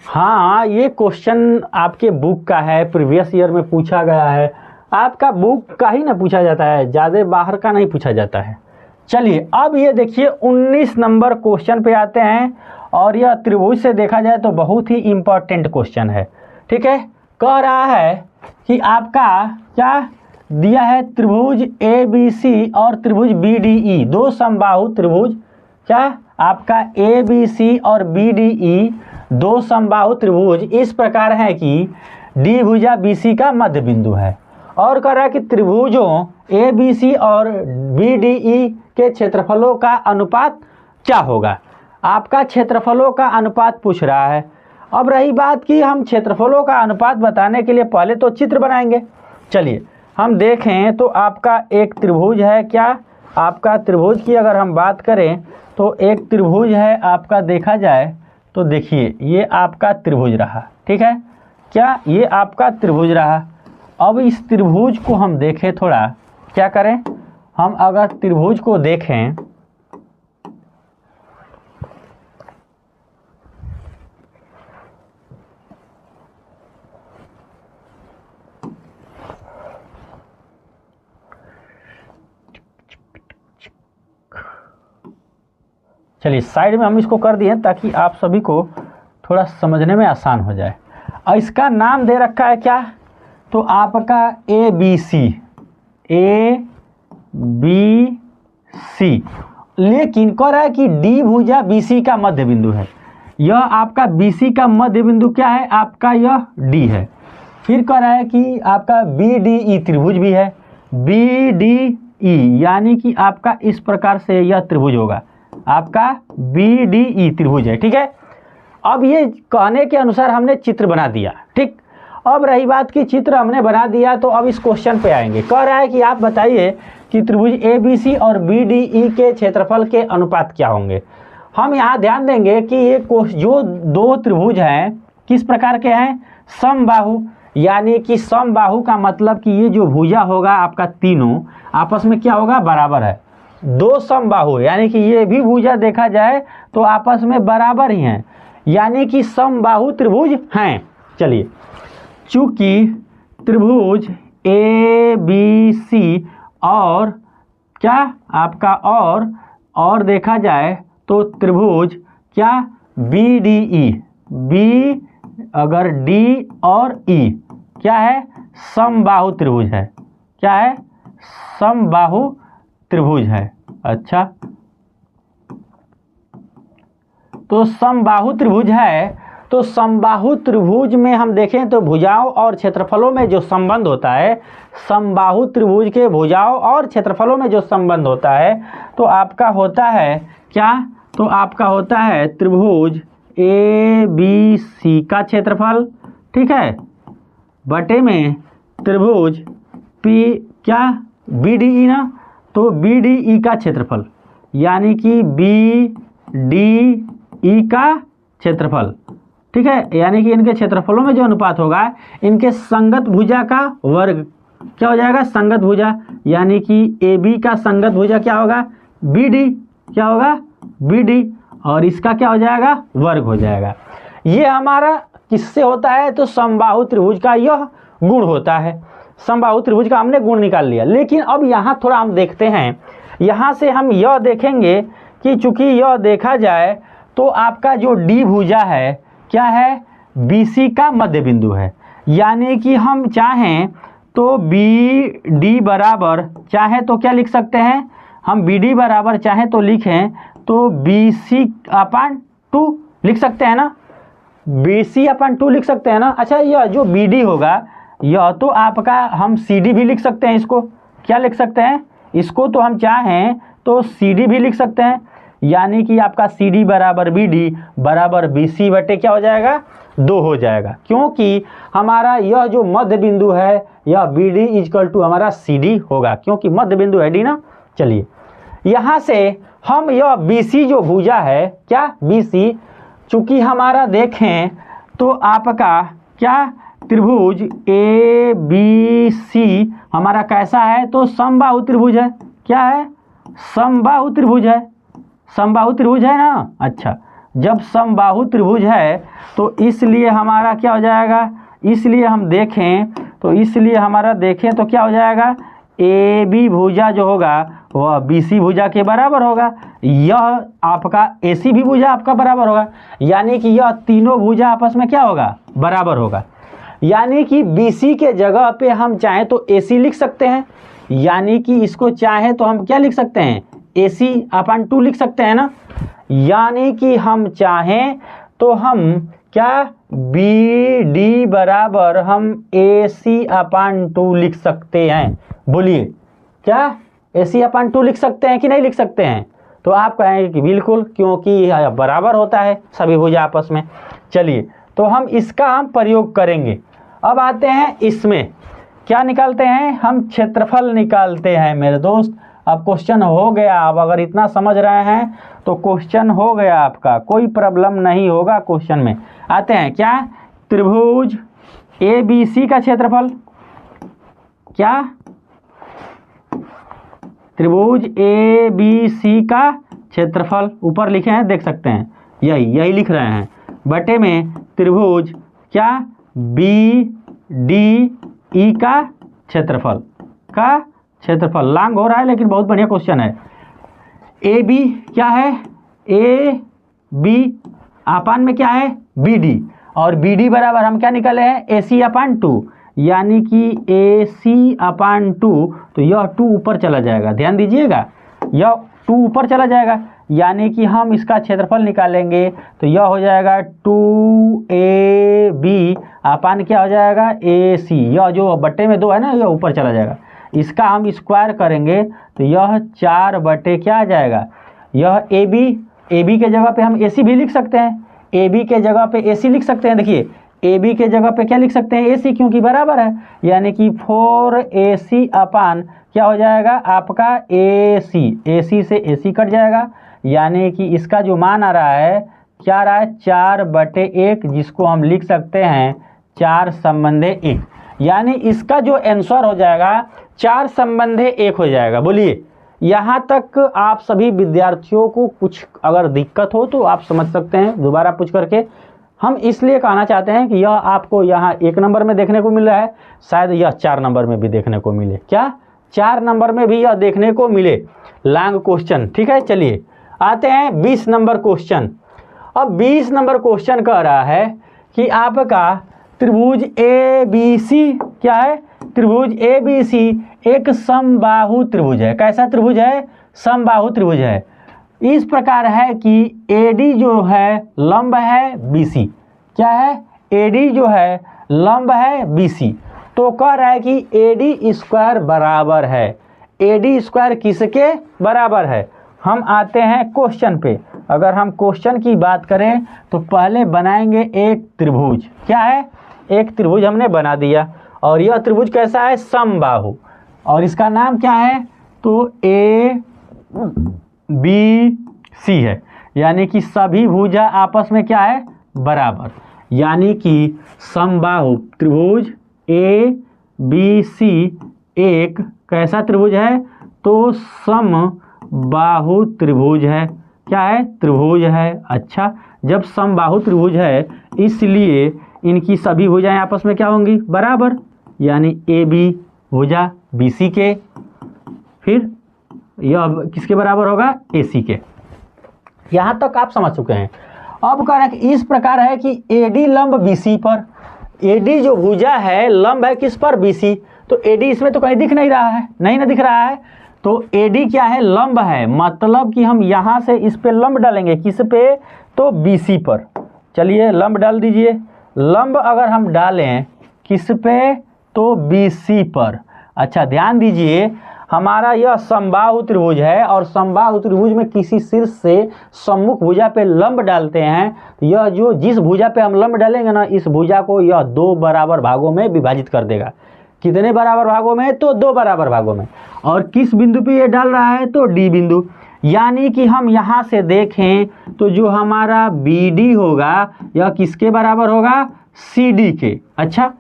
हाँ, ये क्वेश्चन आपके बुक का है, प्रीवियस ईयर में पूछा गया है। आपका बुक का ही ना पूछा जाता है, ज़्यादा बाहर का नहीं पूछा जाता है। चलिए अब ये देखिए 19 नंबर क्वेश्चन पे आते हैं, और यह त्रिभुज से देखा जाए तो बहुत ही इम्पोर्टेंट क्वेश्चन है। ठीक है, कह रहा है कि आपका क्या दिया है? त्रिभुज ABC और त्रिभुज BDE, दो समबाहु त्रिभुज। क्या आपका ABC और BDE दो समबाहु त्रिभुज इस प्रकार है कि D भुजा BC का मध्य बिंदु है, और कह रहा है कि त्रिभुजों ABC और BDE के क्षेत्रफलों का अनुपात क्या होगा। आपका क्षेत्रफलों का अनुपात पूछ रहा है। अब रही बात कि हम क्षेत्रफलों का अनुपात बताने के लिए पहले तो चित्र बनाएंगे। चलिए हम देखें तो आपका एक त्रिभुज है। क्या आपका त्रिभुज की अगर हम बात करें तो एक त्रिभुज है आपका, देखा जाए तो देखिए ये आपका त्रिभुज रहा। ठीक है, क्या ये आपका त्रिभुज रहा। अब इस त्रिभुज को हम देखें, थोड़ा क्या करें हम, अगर त्रिभुज को देखें चलिए साइड में हम इसको कर दिए ताकि आप सभी को थोड़ा समझने में आसान हो जाए। और इसका नाम दे रखा है क्या? तो आपका ABC, लेकिन कह रहा है कि D भुजा BC का मध्य बिंदु है। यह आपका BC का मध्य बिंदु क्या है? आपका यह D है। फिर कह रहा है कि आपका BDE त्रिभुज भी है, BDE यानी कि आपका इस प्रकार से यह त्रिभुज होगा, आपका BDE त्रिभुज है। ठीक है, अब ये कहने के अनुसार हमने चित्र बना दिया। ठीक, अब रही बात कि चित्र हमने बना दिया तो अब इस क्वेश्चन पे आएंगे। कह रहा है कि आप बताइए कि त्रिभुज ABC और BDE के क्षेत्रफल के अनुपात क्या होंगे। हम यहाँ ध्यान देंगे कि ये जो दो त्रिभुज हैं किस प्रकार के हैं? समबाहु, यानी कि समबाहु का मतलब कि ये जो भुजा होगा आपका तीनों आपस में क्या होगा? बराबर है। दो समबाहु यानी कि ये भी भुजा देखा जाए तो आपस में बराबर ही हैं, यानी कि समबाहु त्रिभुज हैं। चलिए, चूंकि त्रिभुज ABC और क्या आपका और देखा जाए तो त्रिभुज क्या BDE, अगर D और E क्या है? समबाहु त्रिभुज है। क्या है? समबाहु त्रिभुज है। अच्छा, तो समबाहु त्रिभुज है, तो समबाहु त्रिभुज में हम देखें तो भुजाओं और क्षेत्रफलों में जो संबंध होता है, समबाहु त्रिभुज के भुजाओं और क्षेत्रफलों में जो संबंध होता है तो आपका होता है क्या? तो आपका होता है त्रिभुज ABC का क्षेत्रफल, ठीक है, बटे में त्रिभुज BDE ना, तो BDE का क्षेत्रफल, यानी कि BDE का क्षेत्रफल। ठीक है, यानी कि इनके क्षेत्रफलों में जो अनुपात होगा इनके संगत भुजा का वर्ग क्या हो जाएगा? संगत भुजा, यानी कि AB का संगत भुजा क्या होगा? BD, क्या होगा? BD, और इसका क्या हो जाएगा? वर्ग हो जाएगा। ये हमारा किससे होता है? तो समबाहु त्रिभुज का यह गुण होता है। समबाहु त्रिभुज का हमने गुण निकाल लिया। लेकिन अब यहाँ थोड़ा हम देखते हैं, यहाँ से हम यह देखेंगे कि चूंकि यह देखा जाए तो आपका जो D भुजा है क्या है? BC का मध्य बिंदु है, यानी कि हम चाहें तो BD बराबर चाहे तो क्या लिख सकते हैं हम? BD बराबर चाहे तो लिखें तो BC/2 लिख सकते हैं ना, BC/2 लिख सकते हैं ना। अच्छा, यह जो BD होगा यह तो आपका हम CD भी लिख सकते हैं। इसको क्या लिख सकते हैं? इसको तो हम चाहें तो CD भी लिख सकते हैं, यानी कि आपका CD बराबर BD बराबर BC बटे क्या हो जाएगा 2 हो जाएगा, क्योंकि हमारा यह जो मध्य बिंदु है यह BD इक्वल टू हमारा CD होगा, क्योंकि मध्य बिंदु है D ना। चलिए यहाँ से हम यह BC जो भुजा है क्या BC, चूंकि हमारा देखें तो आपका क्या त्रिभुज ABC हमारा कैसा है, तो समबाहु त्रिभुज है। क्या है, समबाहु त्रिभुज है। समबाहु त्रिभुज है ना। अच्छा, जब समबाहु त्रिभुज है तो इसलिए हमारा क्या हो जाएगा, इसलिए हम देखें तो इसलिए हमारा देखें तो क्या हो जाएगा, AB भुजा जो होगा वह BC भुजा के बराबर होगा, यह आपका AC भी भुजा आपका बराबर होगा, यानी कि यह तीनों भुजा आपस में क्या होगा, बराबर होगा। यानी कि BC के जगह पे हम चाहें तो AC लिख सकते हैं, यानी कि इसको चाहें तो हम क्या लिख सकते हैं, AC/2 लिख सकते हैं ना। यानी कि हम चाहें तो हम क्या BD बराबर हम AC/2 लिख सकते हैं। बोलिए क्या AC/2 लिख सकते हैं कि नहीं लिख सकते हैं, तो आप कहेंगे कि बिल्कुल, क्योंकि यह बराबर होता है सभी भुजा आपस में। चलिए तो हम इसका हम प्रयोग करेंगे। अब आते हैं इसमें क्या निकालते हैं, हम क्षेत्रफल निकालते हैं मेरे दोस्त। अब क्वेश्चन हो गया, अब अगर इतना समझ रहे हैं तो क्वेश्चन हो गया आपका, कोई प्रॉब्लम नहीं होगा क्वेश्चन में। आते हैं क्या, त्रिभुज ABC का क्षेत्रफल, क्या त्रिभुज ABC का क्षेत्रफल ऊपर लिखे हैं, देख सकते हैं, यही लिख रहे हैं, बटे में त्रिभुज क्या BDE का क्षेत्रफल लॉन्ग हो रहा है लेकिन बहुत बढ़िया क्वेश्चन है। AB क्या है, AB आपान में क्या है BD, और BD बराबर हम क्या निकाले हैं AC/2, यानी कि AC/2, तो यह 2 ऊपर चला जाएगा, ध्यान दीजिएगा, यह 2 ऊपर चला जाएगा, यानी कि हम इसका क्षेत्रफल निकालेंगे तो यह हो जाएगा 2AB अपान क्या हो जाएगा AC, यह जो बट्टे में 2 है ना यह ऊपर चला जाएगा, इसका हम स्क्वायर करेंगे तो यह 4 बटे क्या आ जाएगा, यह AB के जगह पे हम AC भी लिख सकते हैं, AB के जगह पे AC लिख सकते हैं। देखिए AB के जगह पे क्या लिख सकते हैं AC, क्योंकि बराबर है, यानी कि 4AC अपान क्या हो जाएगा आपका AC से AC कट जाएगा, यानी कि इसका जो मान आ रहा है क्या आ रहा है 4/1, जिसको हम लिख सकते हैं 4/1, यानी इसका जो आंसर हो जाएगा 4/1 हो जाएगा। बोलिए यहाँ तक आप सभी विद्यार्थियों को कुछ अगर दिक्कत हो तो आप समझ सकते हैं दोबारा पूछ करके। हम इसलिए कहना चाहते हैं कि यह आपको यहाँ 1 नंबर में देखने को मिल रहा है, शायद यह 4 नंबर में भी देखने को मिले, क्या 4 नंबर में भी यह देखने को मिले लॉन्ग क्वेश्चन। ठीक है, चलिए आते हैं 20 नंबर क्वेश्चन। अब 20 नंबर क्वेश्चन कह रहा है कि आपका त्रिभुज ABC क्या है, त्रिभुज ABC एक समबाहु त्रिभुज है। कैसा त्रिभुज है, समबाहु त्रिभुज है। इस प्रकार है कि AD जो है लंब है BC, क्या है AD जो है लंब है BC, तो कह रहा है कि AD स्क्वायर बराबर है, AD स्क्वायर किसके बराबर है। हम आते हैं क्वेश्चन पे। अगर हम क्वेश्चन की बात करें तो पहले बनाएंगे एक त्रिभुज, क्या है एक त्रिभुज हमने बना दिया, और यह त्रिभुज कैसा है समबाहु, और इसका नाम क्या है तो ABC है, यानी कि सभी भुजा आपस में क्या है बराबर, यानी कि समबाहु त्रिभुज ABC एक कैसा त्रिभुज है तो समबाहु त्रिभुज है, क्या है त्रिभुज है। अच्छा, जब समबाहु त्रिभुज है इसलिए इनकी सभी भुजाएं आपस में क्या होंगी बराबर, यानी AB भुजा BC के, फिर यह किसके बराबर होगा AC के। यहाँ तक आप समझ चुके हैं। अब कह रहा है कि इस प्रकार है कि AD लंब BC पर, AD जो भुजा है लंब है किस पर BC, तो AD इसमें तो कहीं दिख नहीं रहा है, नहीं ना दिख रहा है, तो AD क्या है लंब है, मतलब कि हम यहाँ से इस पे लंब डालेंगे, किस पे तो BC पर। चलिए लंब डाल दीजिए, लंब अगर हम डालें किस पे तो BC पर। अच्छा ध्यान दीजिए, हमारा यह समबाहु त्रिभुज है और समबाहु त्रिभुज में किसी शीर्ष से सम्मुख भुजा पे लंब डालते हैं, यह जो जिस भुजा पे हम लंब डालेंगे ना, इस भुजा को यह 2 बराबर भागों में विभाजित कर देगा। कितने बराबर भागों में? तो 2 बराबर भागों में। और किस बिंदु पे ये डाल रहा है? तो डी बिंदु। यानी कि हम यहाँ से देखें तो जो हमारा BD होगा यह किसके बराबर होगा? CD के। अच्छा,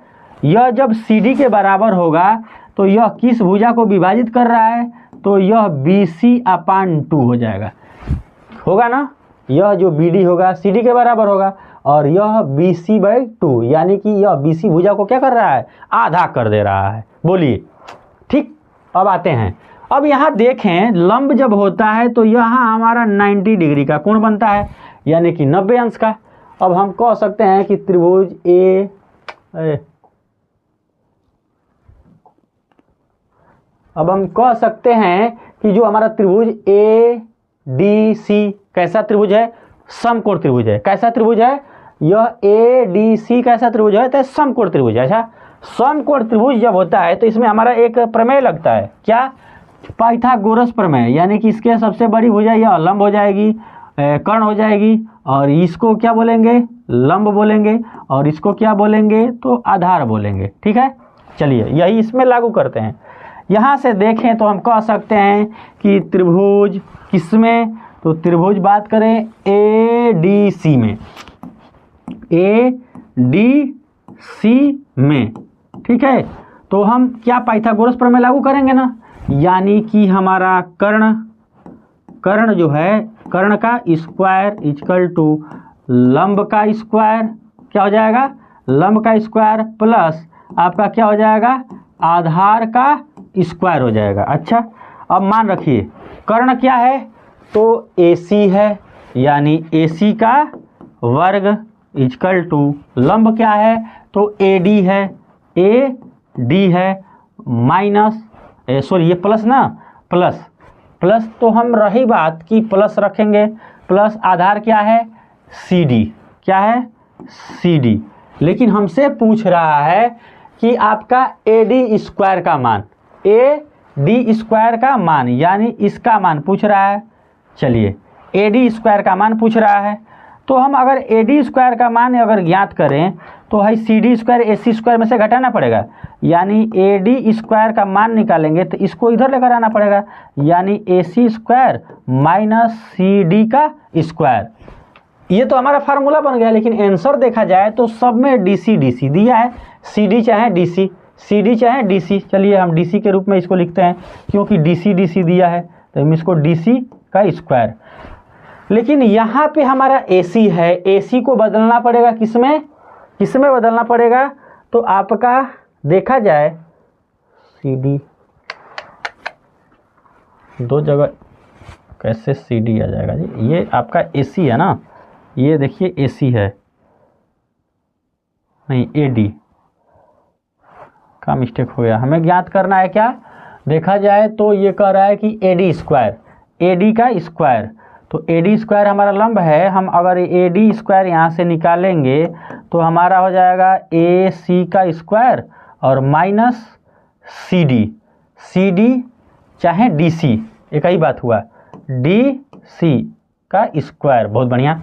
यह जब CD के बराबर होगा तो यह किस भुजा को विभाजित कर रहा है? तो यह BC/2 हो जाएगा, होगा ना। यह जो BD होगा CD के बराबर होगा और यह BC/2, यानी कि यह BC भुजा को क्या कर रहा है? आधा कर दे रहा है। बोलिए, ठीक। अब आते हैं, अब यहाँ देखें लंब जब होता है तो यहाँ हमारा 90 डिग्री का कोण बनता है, यानी कि 90 अंश का। अब हम कह सकते हैं कि त्रिभुज अब हम कह सकते हैं कि जो हमारा त्रिभुज ADC कैसा त्रिभुज है? समकोण त्रिभुज है। कैसा त्रिभुज है? यह ADC कैसा त्रिभुज है? तो समकोण त्रिभुज है। अच्छा, समकोण त्रिभुज जब होता है तो इसमें हमारा एक प्रमेय लगता है, क्या? पाइथागोरस प्रमेय। यानी कि इसके सबसे बड़ी भुजा यह लंब हो जाएगी, कर्ण हो जाएगी, और इसको क्या बोलेंगे? लंब बोलेंगे, और इसको क्या बोलेंगे? तो आधार बोलेंगे। ठीक है, चलिए यही इसमें लागू करते हैं। यहाँ से देखें तो हम कह सकते हैं कि त्रिभुज किसमें? तो त्रिभुज बात करें ADC में, ADC में। ठीक है, तो हम क्या पाइथागोरस प्रमेय लागू करेंगे ना, यानी कि हमारा कर्ण जो है, कर्ण का स्क्वायर इक्वल टू लंब का स्क्वायर, क्या हो जाएगा? लंब का स्क्वायर प्लस आपका क्या हो जाएगा? आधार का स्क्वायर हो जाएगा। अच्छा, अब मान रखिए कर्ण क्या है? तो AC है, यानी AC का वर्ग इक्वल टू लंब क्या है? तो AD है, AD है माइनस ये प्लस ना, प्लस तो हम रही बात कि प्लस रखेंगे, प्लस आधार क्या है? CD। क्या है? CD। लेकिन हमसे पूछ रहा है कि आपका AD स्क्वायर का मान, AD स्क्वायर का मान, यानी इसका मान पूछ रहा है। चलिए, AD स्क्वायर का मान पूछ रहा है, तो हम अगर AD स्क्वायर का मान अगर ज्ञात करें तो है CD स्क्वायर AC स्क्वायर में से घटाना पड़ेगा, यानी AD स्क्वायर का मान निकालेंगे तो इसको इधर लेकर आना पड़ेगा, यानी AC स्क्वायर माइनस CD का स्क्वायर। ये तो हमारा फार्मूला बन गया, लेकिन आंसर देखा जाए तो सब में DC दिया है, CD चाहे DC, CD चाहे DC। चलिए हम DC के रूप में इसको लिखते हैं, क्योंकि DC दिया है तो हम इसको DC का स्क्वायर। लेकिन यहाँ पे हमारा AC है, AC को बदलना पड़ेगा किसमें बदलना पड़ेगा? तो आपका देखा जाए CD, दो जगह कैसे CD आ जाएगा जी? ये आपका AC है ना, ये देखिए AC है, नहीं AD का मिस्टेक हो गया। हमें ज्ञात करना है क्या? देखा जाए तो ये कह रहा है कि AD स्क्वायर, AD का स्क्वायर, तो AD स्क्वायर हमारा लंब है। हम अगर AD स्क्वायर यहाँ से निकालेंगे तो हमारा हो जाएगा AC का स्क्वायर और माइनस CD चाहे DC, एक ही बात हुआ, DC का स्क्वायर। बहुत बढ़िया।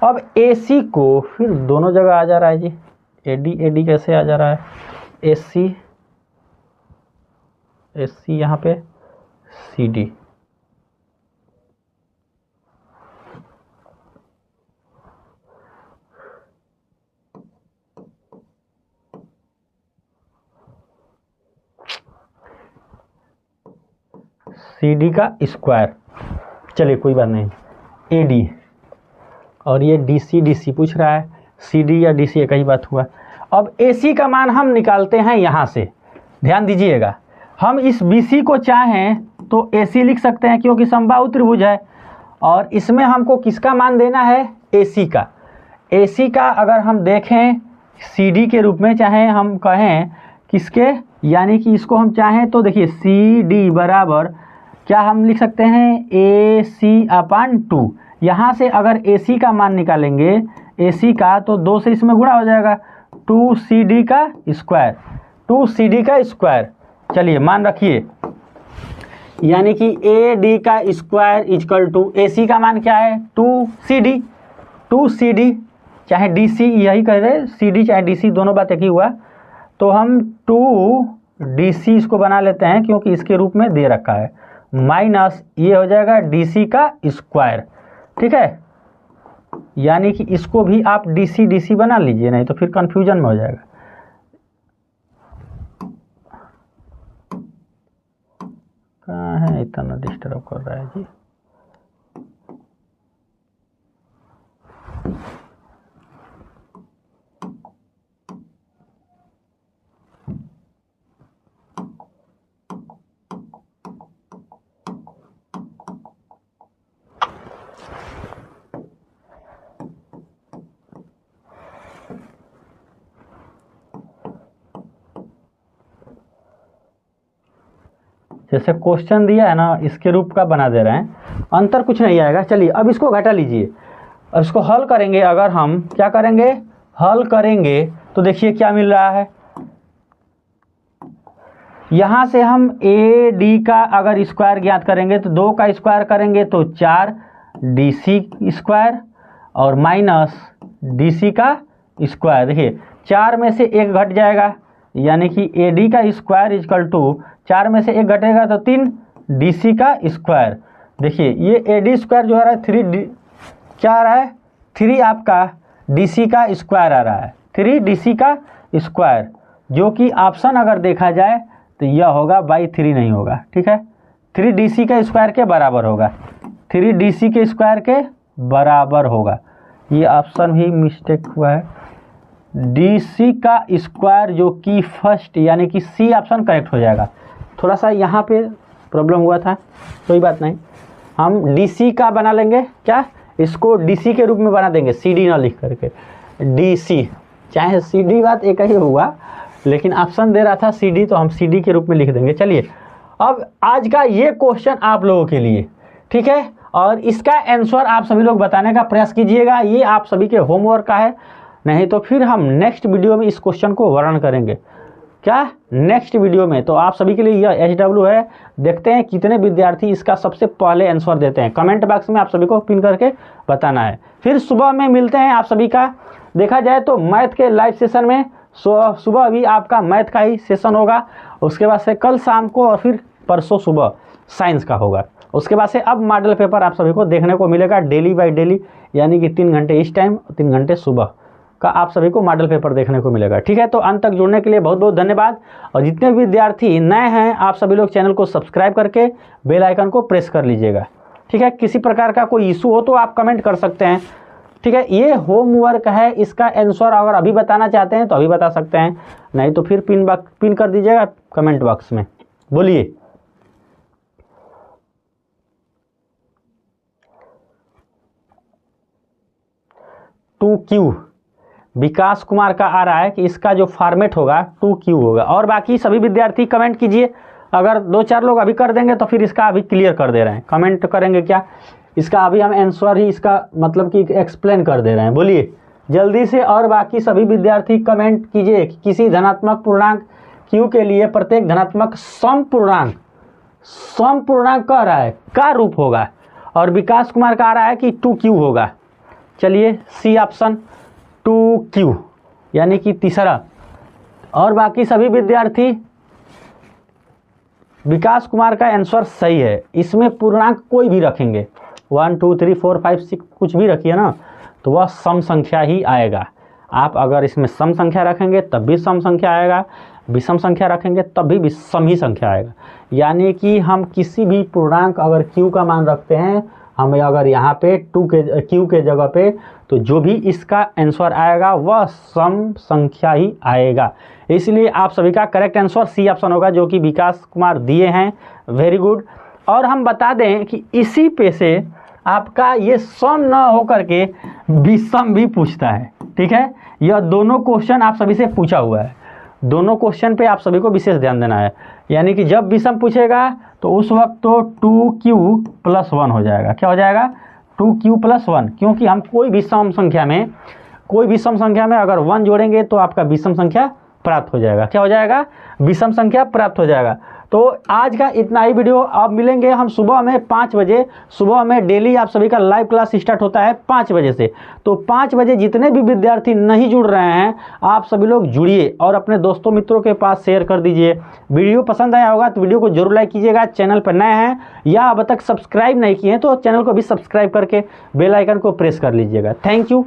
अब AC को फिर दोनों जगह आ जा रहा है जी, AD कैसे आ जा रहा है? AC यहाँ पे CD, CD का स्क्वायर। चलिए कोई बात नहीं, AD और ये DC पूछ रहा है, CD या DC एक ही बात हुआ। अब AC का मान हम निकालते हैं यहाँ से, ध्यान दीजिएगा। हम इस BC को चाहें तो AC लिख सकते हैं, क्योंकि समबाहु त्रिभुज है, और इसमें हमको किसका मान देना है? AC का। AC का अगर हम देखें CD के रूप में, चाहे हम कहें किसके, यानी कि इसको हम चाहें तो देखिए CD बराबर क्या हम लिख सकते हैं? AC/2। यहाँ से अगर AC का मान निकालेंगे AC का, तो 2 से इसमें गुणा हो जाएगा, 2CD का स्क्वायर, 2CD का स्क्वायर। चलिए मान रखिए यानी कि ए डी का स्क्वायर इजकल टू ए सी का मान क्या है 2CD, 2CD चाहे DC यही कह रहे, CD चाहे DC दोनों बात एक ही हुआ। तो हम 2DC इसको बना लेते हैं क्योंकि इसके रूप में दे रखा है, माइनस ये हो जाएगा DC का स्क्वायर, ठीक है। यानी कि इसको भी आप DC बना लीजिए, नहीं तो फिर कंफ्यूजन में हो जाएगा। कहाँ है, इतना डिस्टर्ब कर रहा है जी। जैसे क्वेश्चन दिया है ना, इसके रूप का बना दे रहे हैं, अंतर कुछ नहीं आएगा। चलिए अब इसको घटा लीजिए, अब इसको हल करेंगे। अगर हम क्या करेंगे, हल करेंगे तो देखिए क्या मिल रहा है। यहाँ से हम ए डी का अगर स्क्वायर ज्ञात करेंगे तो 2 का स्क्वायर करेंगे तो 4DC स्क्वायर और माइनस DC का स्क्वायर। देखिए 4 में से 1 घट जाएगा, यानी कि ए डी का स्क्वायर इजकल टू 4 में से 1 घटेगा तो 3DC का स्क्वायर। देखिए ये ए डी स्क्वायर जो आ रहा है 3D क्या आ रहा है, 3 आपका DC का स्क्वायर आ रहा है, 3DC का स्क्वायर, जो कि ऑप्शन अगर देखा जाए तो यह होगा बाई 3 नहीं होगा, ठीक है। 3DC का स्क्वायर के बराबर होगा, 3DC के स्क्वायर के बराबर होगा। ये ऑप्शन भी मिस्टेक हुआ है, DC का स्क्वायर जो कि फर्स्ट यानी कि C ऑप्शन करेक्ट हो जाएगा। थोड़ा सा यहाँ पे प्रॉब्लम हुआ था, कोई बात नहीं, हम DC का बना लेंगे। क्या, इसको DC के रूप में बना देंगे, CD ना लिख करके DC, चाहे CD बात एक ही हुआ, लेकिन ऑप्शन दे रहा था CD तो हम CD के रूप में लिख देंगे। चलिए अब आज का ये क्वेश्चन आप लोगों के लिए, ठीक है, और इसका आंसर आप सभी लोग बताने का प्रयास कीजिएगा। ये आप सभी के होमवर्क का है, नहीं तो फिर हम नेक्स्ट वीडियो में इस क्वेश्चन को वर्णन करेंगे। क्या, नेक्स्ट वीडियो में। तो आप सभी के लिए यह HW है। देखते हैं कितने विद्यार्थी इसका सबसे पहले आंसर देते हैं, कमेंट बॉक्स में आप सभी को पिन करके बताना है। फिर सुबह में मिलते हैं आप सभी का, देखा जाए तो मैथ के लाइव सेशन में सुबह अभी आपका मैथ का ही सेशन होगा, उसके बाद से कल शाम को और फिर परसों सुबह साइंस का होगा। उसके बाद से अब मॉडल पेपर आप सभी को देखने को मिलेगा डेली बाय डेली, यानी कि 3 घंटे इस टाइम, 3 घंटे सुबह का आप सभी को मॉडल पेपर देखने को मिलेगा, ठीक है। तो अंत तक जुड़ने के लिए बहुत बहुत धन्यवाद। और जितने भी विद्यार्थी नए हैं आप सभी लोग चैनल को सब्सक्राइब करके बेल आइकन को प्रेस कर लीजिएगा, ठीक है। किसी प्रकार का कोई इशू हो तो आप कमेंट कर सकते हैं, ठीक है। ये होमवर्क है, इसका आंसर अगर अभी बताना चाहते हैं तो अभी बता सकते हैं, नहीं तो फिर पिन कर दीजिएगा कमेंट बॉक्स में। बोलिए। टू क्यू विकास कुमार का आ रहा है कि इसका जो फॉर्मेट होगा 2Q होगा। और बाकी सभी विद्यार्थी कमेंट कीजिए, अगर 2-4 लोग अभी कर देंगे तो फिर इसका अभी क्लियर कर दे रहे हैं। कमेंट करेंगे क्या, इसका अभी हम आंसर ही इसका मतलब कि एक्सप्लेन कर दे रहे हैं। बोलिए जल्दी से। और बाकी सभी विद्यार्थी कमेंट कीजिए कि किसी धनात्मक पूर्णांक Q के लिए प्रत्येक धनात्मक सम पूर्णांक कह रहा है का रूप होगा, और विकास कुमार का आ रहा है कि 2Q होगा। चलिए सी ऑप्शन 2Q यानी कि तीसरा। और बाकी सभी विद्यार्थी, विकास कुमार का आंसर सही है। इसमें पूर्णांक कोई भी रखेंगे, 1 2 3 4 5 6 कुछ भी रखिए ना, तो वह सम संख्या ही आएगा। आप अगर इसमें सम संख्या रखेंगे तब भी सम संख्या आएगा, विषम संख्या रखेंगे तब भी विषम ही संख्या आएगा। यानी कि हम किसी भी पूर्णांक अगर Q का मान रखते हैं, हमें अगर यहाँ पे Q के जगह पे, तो जो भी इसका आंसर आएगा वह सम संख्या ही आएगा। इसलिए आप सभी का करेक्ट आंसर सी ऑप्शन होगा, जो कि विकास कुमार दिए हैं। Very good. और हम बता दें कि इसी पे से आपका ये सम न होकर के विषम भी पूछता है, ठीक है। यह दोनों क्वेश्चन आप सभी से पूछा हुआ है, दोनों क्वेश्चन पे आप सभी को विशेष ध्यान देना है। यानी कि जब विषम पूछेगा तो उस वक्त तो 2Q + 1 हो जाएगा। क्या हो जाएगा, 2Q + 1, क्योंकि हम कोई भी सम संख्या में अगर 1 जोड़ेंगे तो आपका विषम संख्या प्राप्त हो जाएगा। क्या हो जाएगा? विषम संख्या प्राप्त हो जाएगा। तो आज का इतना ही वीडियो। अब मिलेंगे हम सुबह में 5 बजे। सुबह में डेली आप सभी का लाइव क्लास स्टार्ट होता है 5 बजे से। तो 5 बजे जितने भी विद्यार्थी नहीं जुड़ रहे हैं, आप सभी लोग जुड़िए और अपने दोस्तों मित्रों के पास शेयर कर दीजिए। वीडियो पसंद आया होगा तो वीडियो को जरूर लाइक कीजिएगा। चैनल पर नए हैं या अब तक सब्सक्राइब नहीं किए हैं तो चैनल को भी सब्सक्राइब करके बेल आइकन को प्रेस कर लीजिएगा। Thank you.